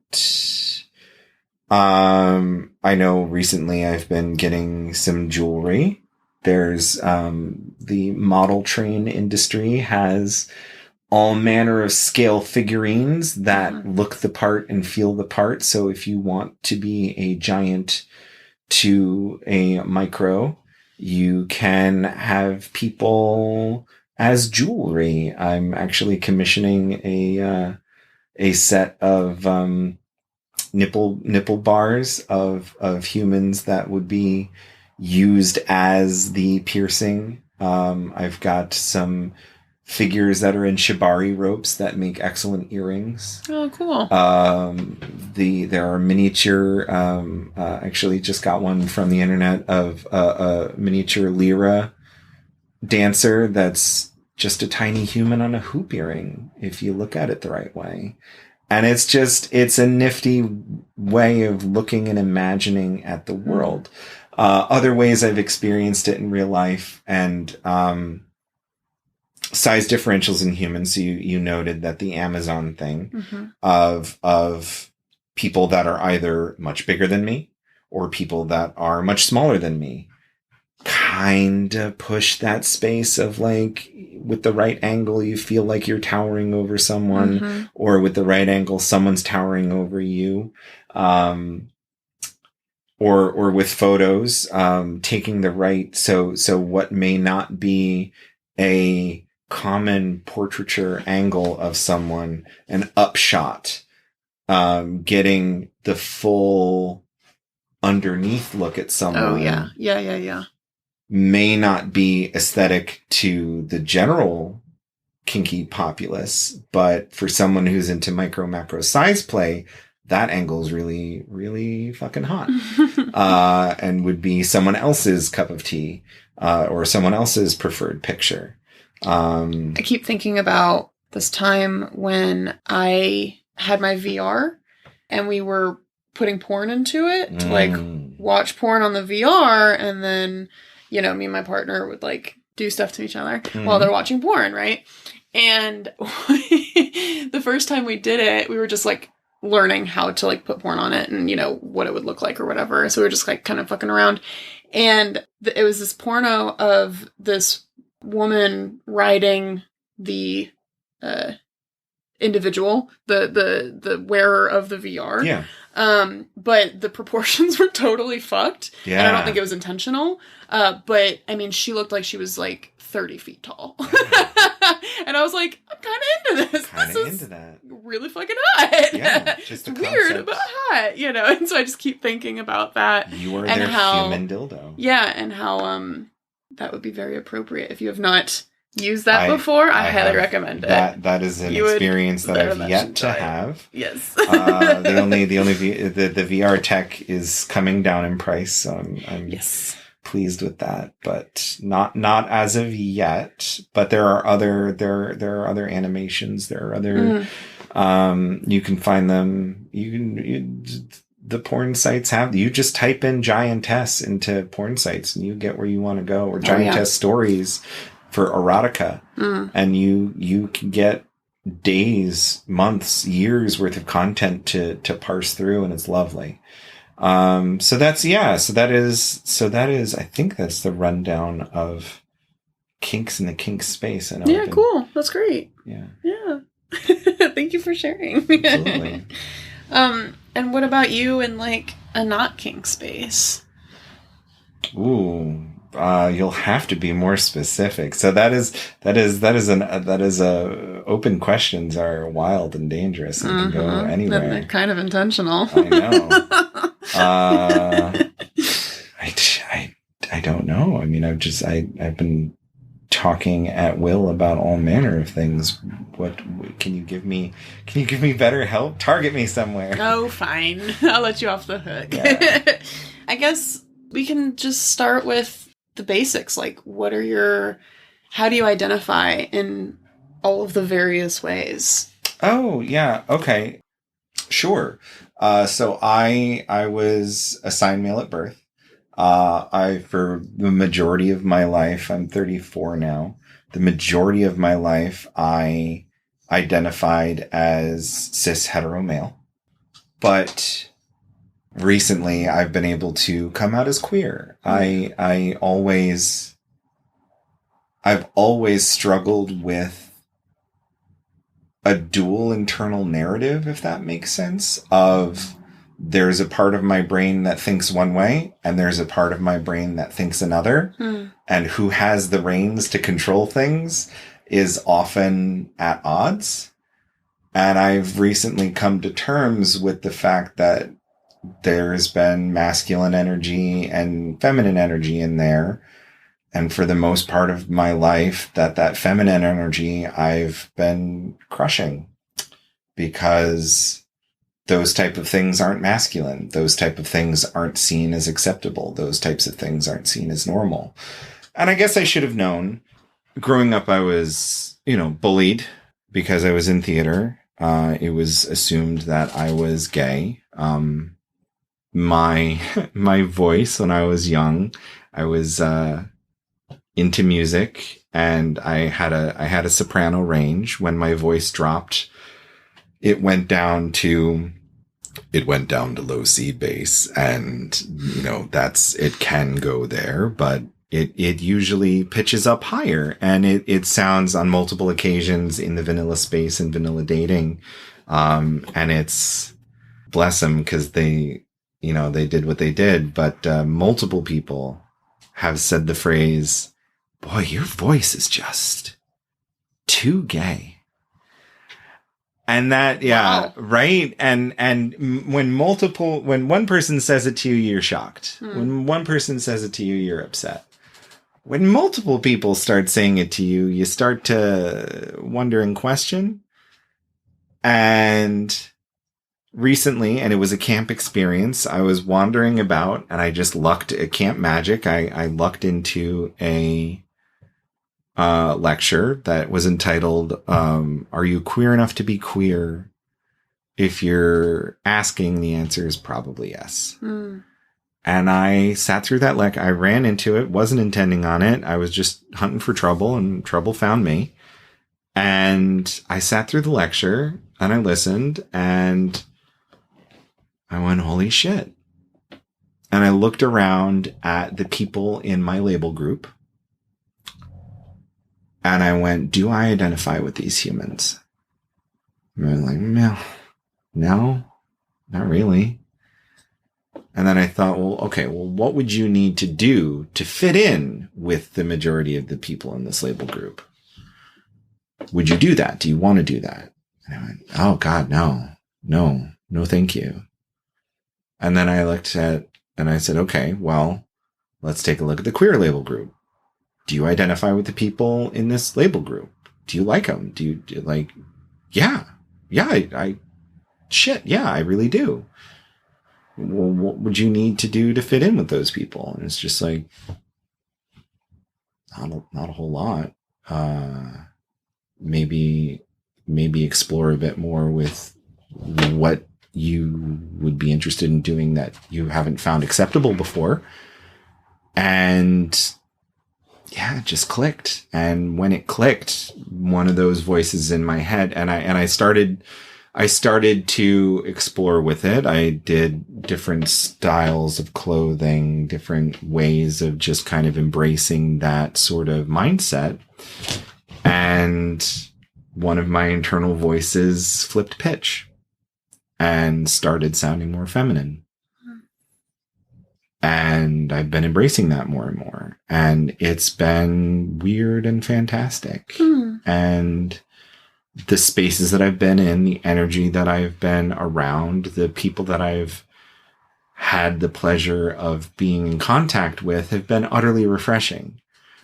I know recently I've been getting some jewelry. There's, the model train industry has all manner of scale figurines that look the part and feel the part. So if you want to be a giant to a micro, you can have people as jewelry. I'm actually commissioning a set of nipple bars of humans that would be used as the piercing. I've got some figures that are in shibari ropes that make excellent earrings. Oh, cool. There are miniature, actually just got one from the internet of a miniature lira dancer that's just a tiny human on a hoop earring, if you look at it the right way. And it's a nifty way of looking and imagining at the world. Other ways I've experienced it in real life, and, size differentials in humans. So you noted that the Amazon thing of people that are either much bigger than me or people that are much smaller than me kind of push that space of like, with the right angle, you feel like you're towering over someone, or with the right angle, someone's towering over you. Or with photos, taking the right, so what may not be a common portraiture angle of someone, an upshot, getting the full underneath look at someone. Oh, yeah. May not be aesthetic to the general kinky populace, but for someone who's into micro macro size play, that angle is really, really fucking hot. And would be someone else's cup of tea, or someone else's preferred picture. I keep thinking about this time when I had my VR and we were putting porn into it to like watch porn on the VR, and then, you know, me and my partner would like do stuff to each other while they're watching porn, right? And the first time we did it, we were just like learning how to like put porn on it and, you know, what it would look like or whatever. So we were just like kind of fucking around. And it was this porno of this woman riding the individual, the wearer of the VR. Yeah. But the proportions were totally fucked. Yeah. And I don't think it was intentional. But I mean, she looked like she was like 30 feet tall. And I was like, I'm kind of into this. Kind this of is into that. really fucking hot. Yeah, just a weird, concept. but hot, you know? And so I just keep thinking about that. You are and their how, human dildo. Yeah, and how that would be very appropriate. If you have not used that before, I highly recommend it. That is an experience that I've yet to have. Yes. the VR tech is coming down in price, so I'm yes. pleased with that, but not as of yet. But there are other animations. There are other you can find them. The porn sites have, you just type in giantess into porn sites and you get where you want to go, or giantess stories for erotica, and you can get days, months, years worth of content to parse through, and it's lovely. So that is I think that's the rundown of kinks in the kink space. Yeah, cool. That's great. Yeah. Thank you for sharing. Absolutely. And what about you in like a not kink space? Ooh. You'll have to be more specific. So open questions are wild and dangerous and can go anywhere. They're kind of intentional. I know. I don't know. I mean, I've been talking at will about all manner of things. What can you give me? Can you give me better help? Target me somewhere. Oh, fine. I'll let you off the hook. Yeah. I guess we can just start with the basics. Like, how do you identify in all of the various ways? Oh, yeah. Okay. Sure. So I was assigned male at birth. For the majority of my life, I'm 34 now. The majority of my life, I identified as cis hetero male. But recently, I've been able to come out as queer. I've always struggled with a dual internal narrative, if that makes sense, of there's a part of my brain that thinks one way, and there's a part of my brain that thinks another. And who has the reins to control things is often at odds. And I've recently come to terms with the fact that there's been masculine energy and feminine energy in there. And for the most part of my life, that feminine energy I've been crushing, because those type of things aren't masculine. Those type of things aren't seen as acceptable. Those types of things aren't seen as normal. And I guess I should have known. Growing up, I was, bullied because I was in theater. It was assumed that I was gay. My voice when I was young, I was into music, and I had a soprano range. When my voice dropped, it went down to low C bass, and it can go there, but it usually pitches up higher, and it sounds on multiple occasions in the vanilla space and vanilla dating. And it's, bless them, because they did what they did, but multiple people have said the phrase, "Boy, your voice is just too gay." And that, yeah, wow. Right. And when one person says it to you, you're shocked. When one person says it to you, you're upset. When multiple people start saying it to you, you start to wonder and question. And recently, and it was a camp experience, I was wandering about, and I just lucked at Camp Magic. I lucked into a lecture that was entitled, "Are you queer enough to be queer? If you're asking, the answer is probably yes." And I sat through that I ran into it, wasn't intending on it. I was just hunting for trouble, and trouble found me. And I sat through the lecture, and I listened, and I went, holy shit. And I looked around at the people in my label group. And I went, do I identify with these humans? And I was like, no, not really. And then I thought, well, okay, well, what would you need to do to fit in with the majority of the people in this label group? Would you do that? Do you want to do that? And I went, oh God, no, thank you. And then I looked at, and I said, okay, well, let's take a look at the queer label group. Do you identify with the people in this label group? Do you like them? Do you like, yeah, I really do. Well, what would you need to do to fit in with those people? And it's just like, not a whole lot. Maybe explore a bit more with what you would be interested in doing that you haven't found acceptable before. And yeah, it just clicked. And when it clicked, one of those voices in my head, and I started to explore with it. I did different styles of clothing, different ways of just kind of embracing that sort of mindset. And one of my internal voices flipped pitch and started sounding more feminine. And I've been embracing that more and more. And it's been weird and fantastic. And the spaces that I've been in, the energy that I've been around, the people that I've had the pleasure of being in contact with have been utterly refreshing.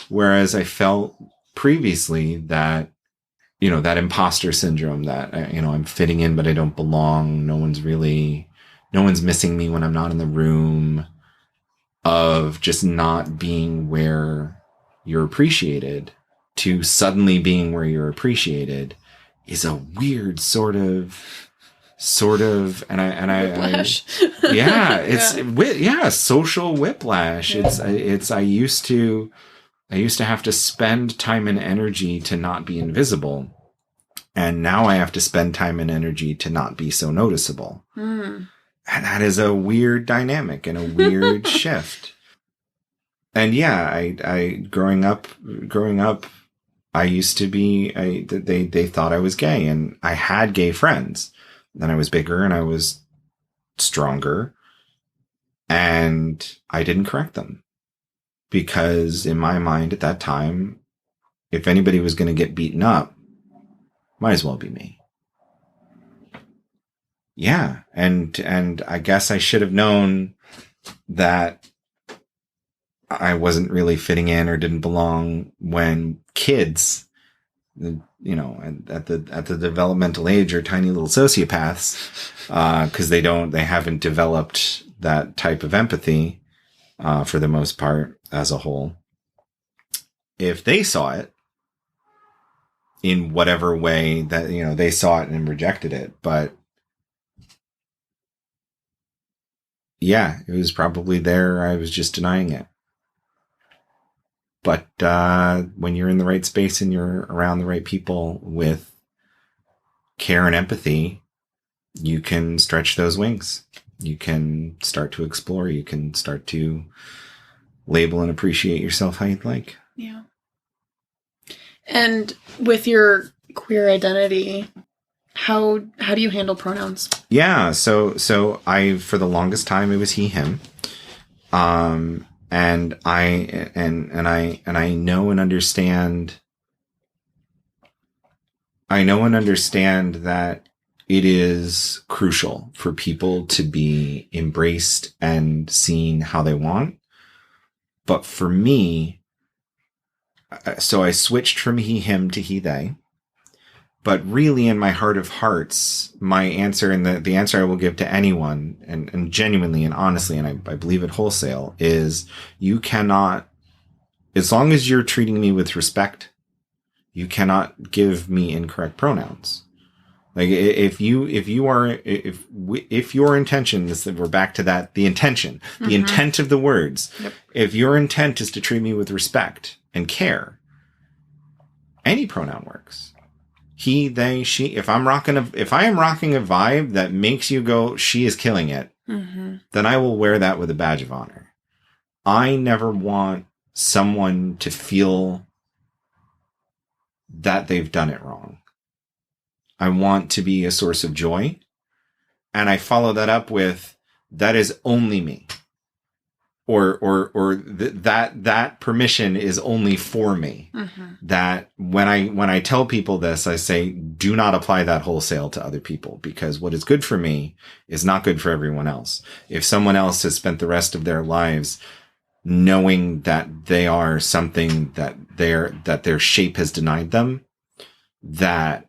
Whereas I felt previously that, you know, that imposter syndrome that, you know, I'm fitting in, but I don't belong. No one's missing me when I'm not in the room, of just not being where you're appreciated to suddenly being where you're appreciated is a weird sort of, and I social whiplash. I used to have to spend time and energy to not be invisible. And now I have to spend time and energy to not be so noticeable. And that is a weird dynamic and a weird shift. And yeah, I growing up, I used to be, they thought I was gay, and I had gay friends. Then I was bigger and I was stronger, and I didn't correct them, because in my mind at that time, if anybody was going to get beaten up, might as well be me. Yeah. And I guess I should have known that I wasn't really fitting in or didn't belong when kids, you know, at the developmental age are tiny little sociopaths, cause they haven't developed that type of empathy, for the most part as a whole. If they saw it in whatever way that, you know, they saw it and rejected it, but yeah, it was probably there. I was just denying it. But when you're in the right space and you're around the right people with care and empathy, you can stretch those wings. You can start to explore. You can start to label and appreciate yourself how you'd like. Yeah. And with your queer identity, how do you handle pronouns? Yeah, so I, for the longest time, it was he, him. And I know and understand that it is crucial for people to be embraced and seen how they want. But for me, so I switched from he, him to he, they. But really, in my heart of hearts, my answer, and the answer I will give to anyone, and genuinely and honestly, and I believe it wholesale, is you cannot, as long as you're treating me with respect, you cannot give me incorrect pronouns. Like if your intention is that, we're back to that, the intention, the intent of the words. Yep. If your intent is to treat me with respect and care, any pronoun works. He, they, she. If I am rocking a vibe that makes you go, she is killing it, then I will wear that with a badge of honor. I never want someone to feel that they've done it wrong. I want to be a source of joy. And I follow that up with, that is only me. That permission is only for me. That when I tell people this, I say, do not apply that wholesale to other people, because what is good for me is not good for everyone else. If someone else has spent the rest of their lives knowing that they are something that their shape has denied them, that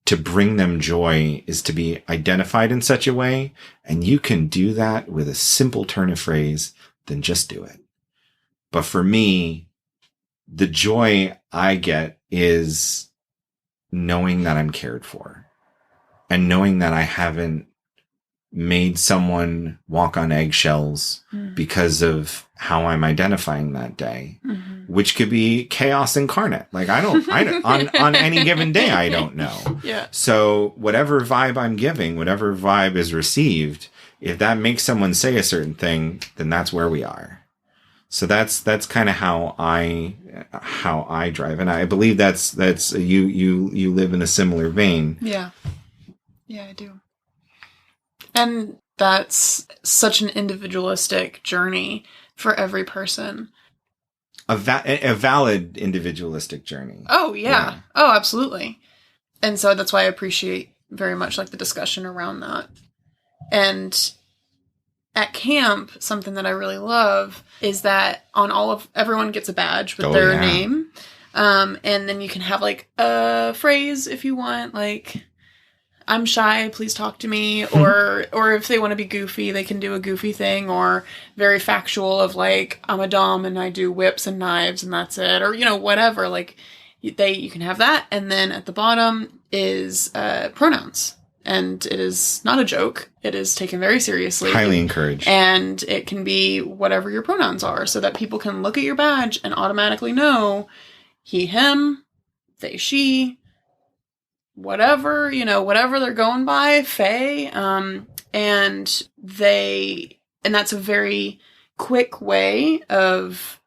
to bring them joy is to be identified in such a way, and you can do that with a simple turn of phrase, then just do it. But for me, the joy I get is knowing that I'm cared for, and knowing that I haven't made someone walk on eggshells because of how I'm identifying that day, which could be chaos incarnate. Like I don't on any given day, I don't know. Yeah. So whatever vibe I'm giving, whatever vibe is received, if that makes someone say a certain thing, then that's where we are. So that's kind of how I drive. And I believe that's you live in a similar vein. Yeah. Yeah, I do. And that's such an individualistic journey for every person. A valid individualistic journey. Oh, yeah. Oh, absolutely. And so that's why I appreciate very much like the discussion around that. And at camp, something that I really love is that everyone gets a badge with their name. And then you can have like a phrase if you want, like, I'm shy, please talk to me. Or if they want to be goofy, they can do a goofy thing, or very factual of like, I'm a dom and I do whips and knives and that's it. Or, whatever, like you can have that. And then at the bottom is pronouns. And it is not a joke. It is taken very seriously. Highly encouraged. And it can be whatever your pronouns are, so that people can look at your badge and automatically know he, him, they, she, whatever, whatever they're going by, Faye. And that's a very quick way of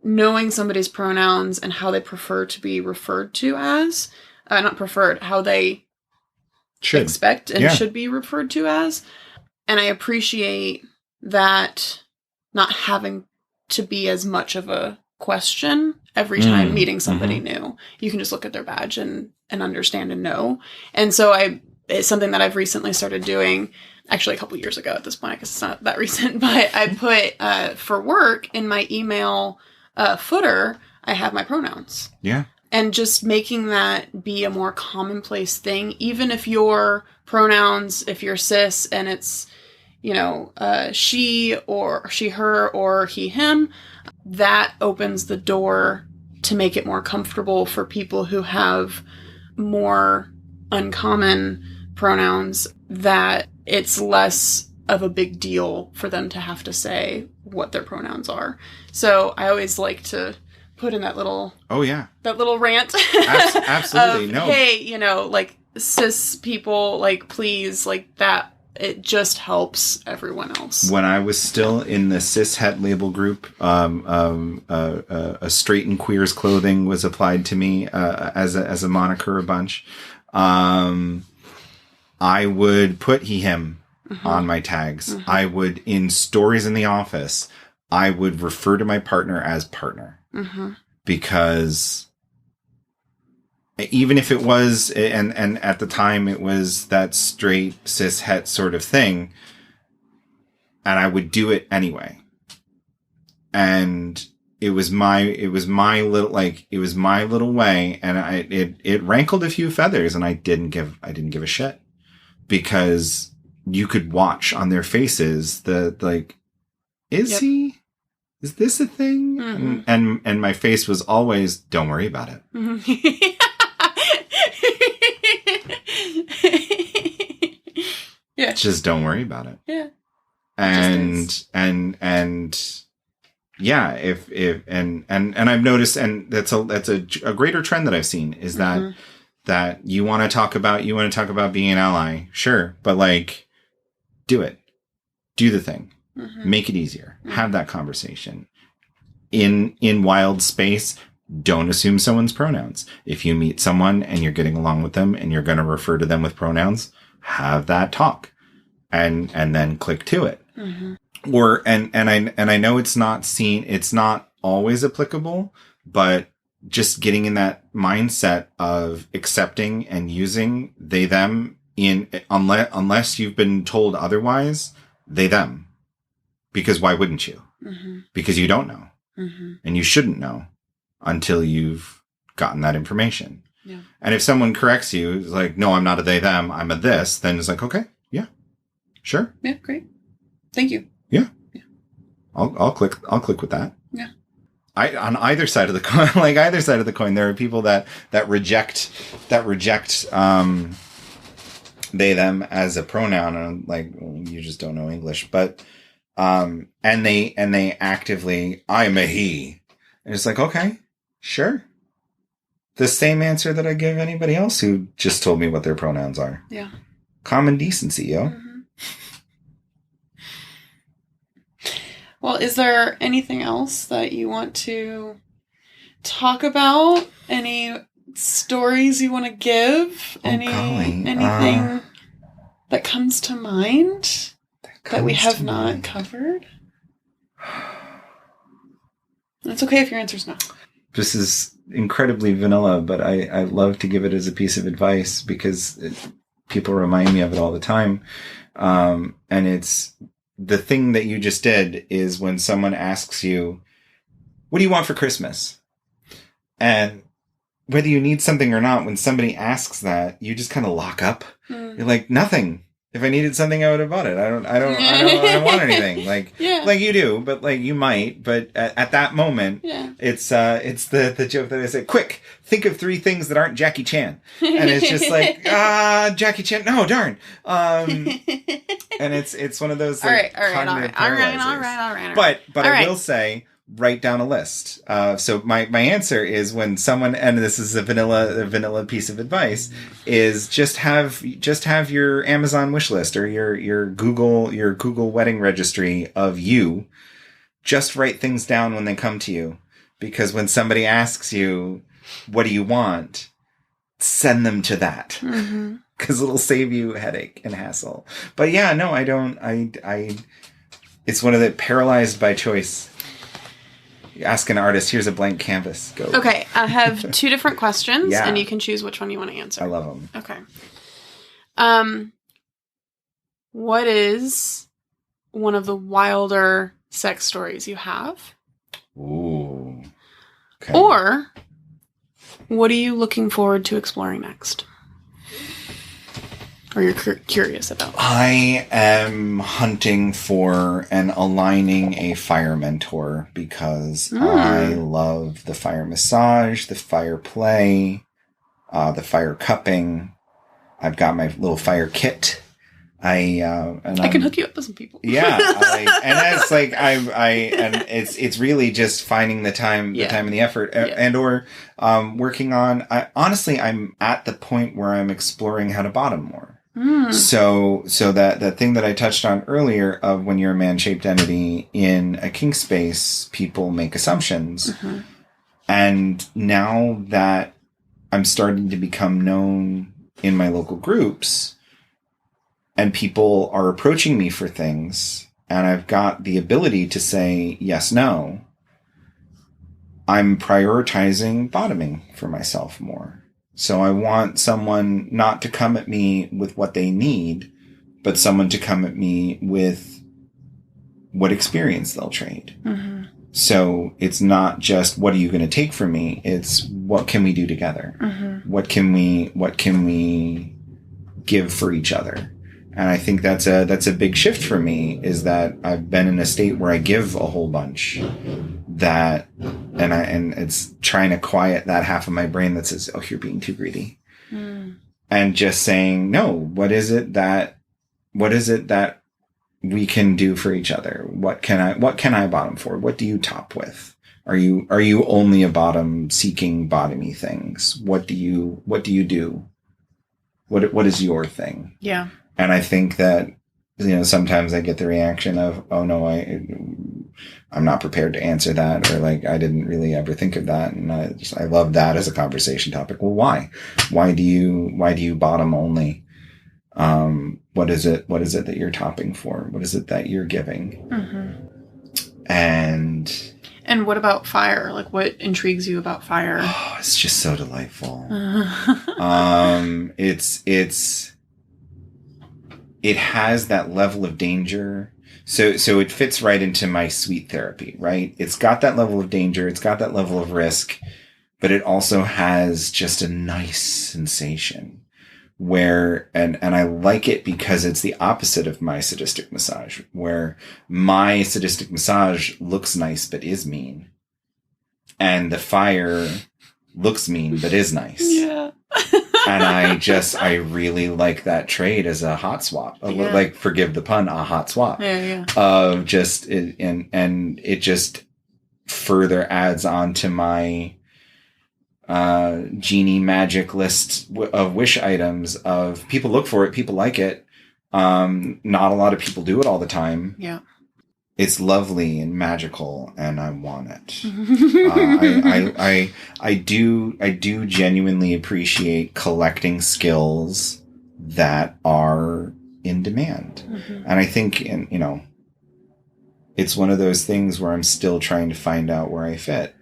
knowing somebody's pronouns and how they prefer to be referred to as, not preferred, how they expect and should be referred to as. And I appreciate that not having to be as much of a question every time meeting somebody new. You can just look at their badge and understand and know. And so it's something that I've recently started doing, actually a couple years ago at this point, because it's not that recent, but I put for work in my email footer, I have my pronouns. Yeah. And just making that be a more commonplace thing, even if your pronouns, if you're cis and it's, she or she, her, or he, him, that opens the door to make it more comfortable for people who have more uncommon pronouns, that it's less of a big deal for them to have to say what their pronouns are. So I always like to put in that little that little rant absolutely of, no, hey, like cis people, like, please, like, that it just helps everyone else. When I was still in the cis het label group, a straight and queer's clothing was applied to me as a moniker a bunch. I would put he, him on my tags. I would, in stories in the office, I would refer to my partner as partner. Because even if it was, and at the time it was that straight cis het sort of thing, and I would do it anyway. And it was my little way, and it rankled a few feathers, and I didn't give a shit, because you could watch on their faces he? Is this a thing? And my face was always, don't worry about it. Yeah. Just don't worry about it. Yeah. And yeah, if I've noticed, and that's a greater trend that I've seen, is that you want to talk about being an ally, sure, but like, do it. do the thing. Make it easier. Have that conversation. In wild space, don't assume someone's pronouns. If you meet someone and you're getting along with them and you're going to refer to them with pronouns, have that talk and then click to it. Or, and I know it's not always applicable, but just getting in that mindset of accepting and using they, them unless you've been told otherwise, they, them. Because why wouldn't you? Because you don't know. And you shouldn't know until you've gotten that information. Yeah. And if someone corrects you, it's like, no, I'm not a they, them, I'm a this, then it's like, okay, yeah, sure. Yeah, great. Thank you. Yeah. I'll click with that. Yeah. On either side of the coin, either side of the coin, there are people that reject they, them as a pronoun, and well, you just don't know English, but and they actively, I'm a he. And it's like, okay, sure. The same answer that I give anybody else who just told me what their pronouns are. Yeah. Common decency, yo. Well, is there anything else that you want to talk about? Any stories you want to give? Anything that comes to mind that we have not covered? It's okay if your answer's no. This is incredibly vanilla, but I love to give it as a piece of advice because people remind me of it all the time. And it's the thing that you just did is when someone asks you, what do you want for Christmas? And whether you need something or not, when somebody asks that, you just kind of lock up. You're like, nothing. If I needed something, I would have bought it. I don't want anything. Like you do, but you might. But at that moment, it's the joke that I say, quick, think of 3 things that aren't Jackie Chan. And it's just like, Jackie Chan. No, darn. And it's one of those. All right. But I will say, write down a list. So my answer is when someone, and this is a vanilla piece of advice, is just have your Amazon wish list or your Google wedding registry of you. Just write things down when they come to you, because when somebody asks you, what do you want? Send them to that. Because it'll save you headache and hassle. But yeah, no, I don't. It's one of the paralyzed by choice. Ask an artist, here's a blank canvas. Go. Okay, I have 2 different questions, and you can choose which one you want to answer. I love them. Okay. What is one of the wilder sex stories you have? Ooh. Okay. Or, what are you looking forward to exploring next? Or you're curious about? I am hunting for and aligning a fire mentor because I love the fire massage, the fire play, the fire cupping. I've got my little fire kit. I can hook you up with some people. Yeah, and that's it's really just finding the time and the effort, and or working on. Honestly, I'm at the point where I'm exploring how to bottom more. So that thing that I touched on earlier of when you're a man-shaped entity in a kink space, people make assumptions. And now that I'm starting to become known in my local groups and people are approaching me for things and I've got the ability to say yes, no, I'm prioritizing bottoming for myself more. So I want someone not to come at me with what they need, but someone to come at me with what experience they'll trade. So it's not just, what are you going to take from me? It's, what can we do together? What can we give for each other? And I think that's a big shift for me, is that I've been in a state where I give a whole bunch and it's trying to quiet that half of my brain that says, oh, you're being too greedy. And just saying, no, what is it that we can do for each other? What can I bottom for? What do you top with? Are you only a bottom seeking bottomy things? What do you do? What is your thing? Yeah. And I think that sometimes I get the reaction of, oh no, I'm not prepared to answer that, or like, I didn't really ever think of that. And I love that as a conversation topic. Well, why do you bottom only? What is it that you're topping for? What is it that you're giving? Mm-hmm. And what about fire? Like, what intrigues you about fire? Oh, it's just so delightful. It has that level of danger. So it fits right into my sweet therapy, right? It's got that level of danger. It's got that level of risk, but it also has just a nice sensation where, and I like it because it's the opposite of my sadistic massage, where my sadistic massage looks nice, but is mean. And the fire looks mean, but is nice. Yeah. And I really like that trade as a hot swap. Yeah. Like, forgive the pun, a hot swap. Yeah. Of just, and it just further adds on to my genie magic list of wish items of people look for it, people like it. Not a lot of people do it all the time. Yeah. It's lovely and magical, and I want it. I do genuinely appreciate collecting skills that are in demand. Mm-hmm. And I think, it's one of those things where I'm still trying to find out where I fit.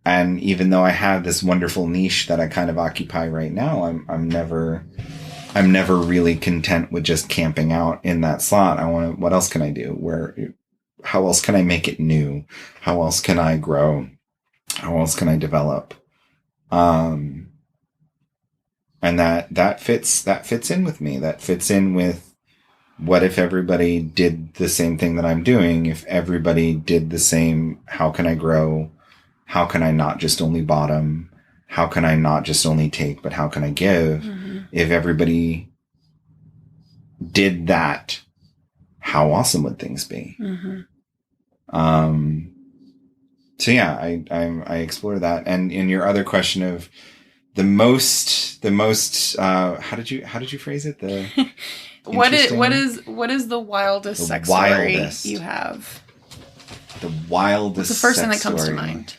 And even though I have this wonderful niche that I kind of occupy right now, I'm never really content with just camping out in that slot. What else can I do? How else can I make it new? How else can I grow? How else can I develop? And that fits in with me. That fits in with, what if everybody did the same thing that I'm doing? If everybody did the same, how can I grow? How can I not just only bottom? How can I not just only take, but how can I give? Mm-hmm. If everybody did that, how awesome would things be? Mm-hmm. So yeah, I explore that. And in your other question of the most, how did you phrase it? What is the wildest sex story you have? The wildest. What's the first thing that comes to mind?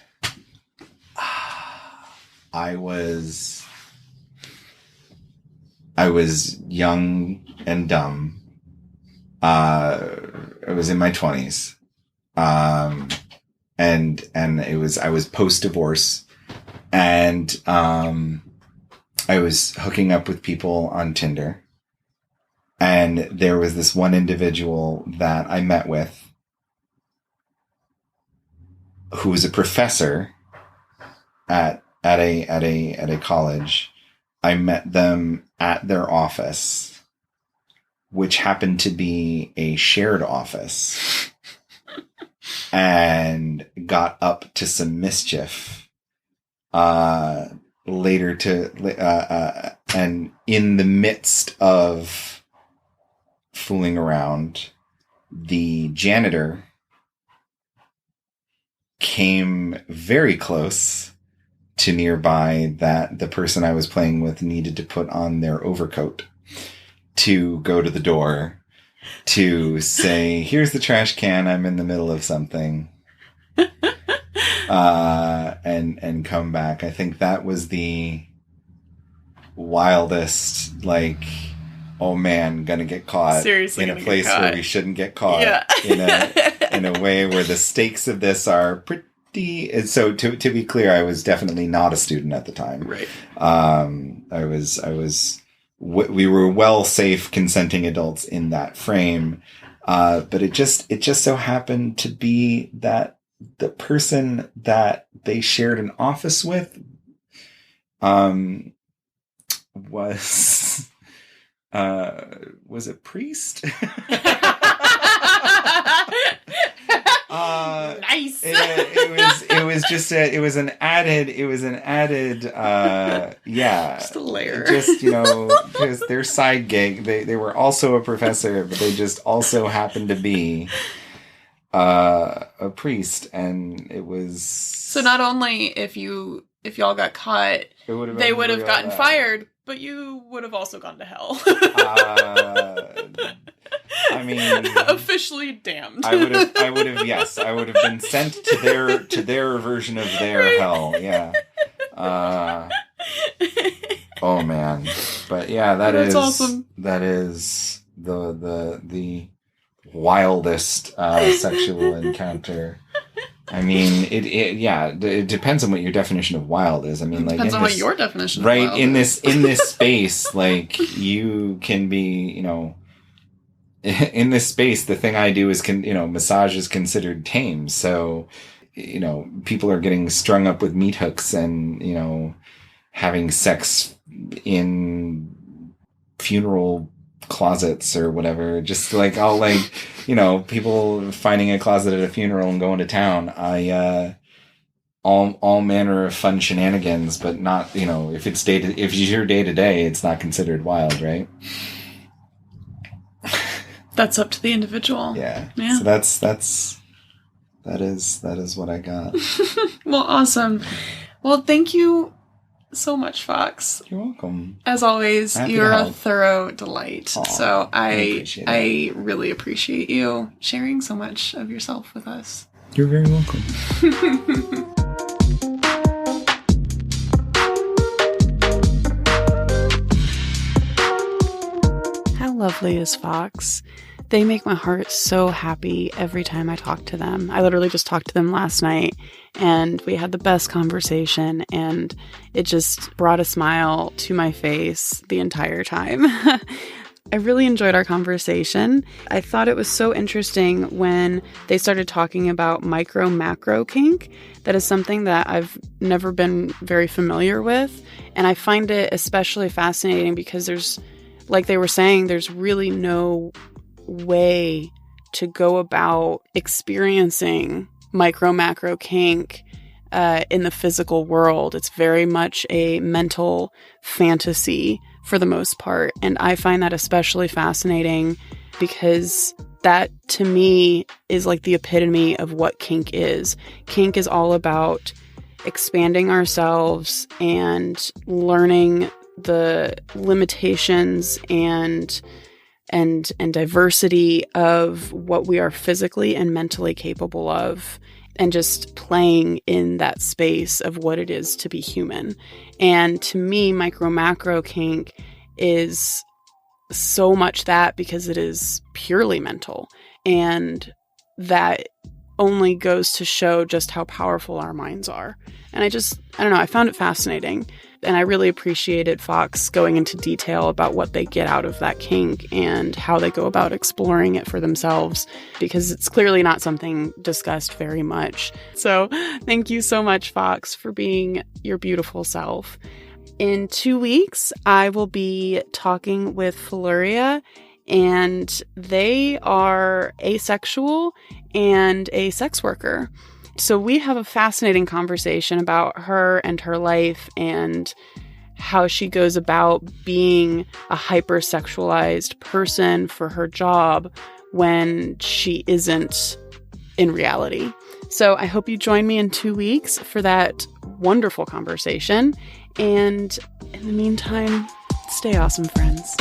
I was young and dumb. I was in my 20s. And I was post-divorce, and I was hooking up with people on Tinder, and there was this one individual that I met with who was a professor at a college. I met them at their office, which happened to be a shared office, and got up to some mischief later and in the midst of fooling around, the janitor came very close to nearby that the person I was playing with needed to put on their overcoat to go to the door to say, here's the trash can, I'm in the middle of something, and come back. I think that was the wildest, like, oh man, gonna get caught. Seriously, in a place where we shouldn't get caught. Yeah. in a way where the stakes of this are pretty. And so to be clear, I was definitely not a student at the time. Right. We were well safe consenting adults in that frame. But it just so happened to be that the person that they shared an office with, was a priest. Nice. It was an added yeah, just a layer, just because their side gig, they were also a professor, but they just also happened to be a priest, and it was so not only if y'all got caught, they would have gotten fired, but you would have also gone to hell. officially damned. I would have, yes, I would have been sent to their version of their hell. Yeah. Oh man. But yeah, that's awesome. That is the wildest sexual encounter. I mean, it depends on what your definition of wild is. I mean, like, depends on what your definition of wild is. In this space, like, you can be, in this space, the thing I do is, massage is considered tame. So, people are getting strung up with meat hooks and, having sex in funeral closets or whatever, just like all like people finding a closet at a funeral and going to town. All manner of fun shenanigans, but not if it's your day to day, it's not considered wild, right? That's up to the individual. Yeah. So that is what I got. Well, awesome. Well, thank you so much, Fox. You're welcome. As always, you're a thorough delight. Aww, so I really appreciate you sharing so much of yourself with us. You're very welcome. How lovely is Fox? They make my heart so happy every time I talk to them. I literally just talked to them last night, and we had the best conversation, and it just brought a smile to my face the entire time. I really enjoyed our conversation. I thought it was so interesting when they started talking about micro-macro kink. That is something that I've never been very familiar with, and I find it especially fascinating because there's, like they were saying, there's really no way to go about experiencing micro-macro kink in the physical world. It's very much a mental fantasy for the most part. And I find that especially fascinating because that, to me, is like the epitome of what kink is. Kink is all about expanding ourselves and learning the limitations and diversity of what we are physically and mentally capable of, and just playing in that space of what it is to be human. And to me, micro-macro kink is so much that, because it is purely mental. And that only goes to show just how powerful our minds are. And I don't know, I found it fascinating. And I really appreciated Fox going into detail about what they get out of that kink and how they go about exploring it for themselves, because it's clearly not something discussed very much. So thank you so much, Fox, for being your beautiful self. In 2 weeks, I will be talking with Fluria, and they are asexual and a sex worker. So we have a fascinating conversation about her and her life and how she goes about being a hypersexualized person for her job when she isn't in reality. So I hope you join me in 2 weeks for that wonderful conversation. And in the meantime, stay awesome, friends.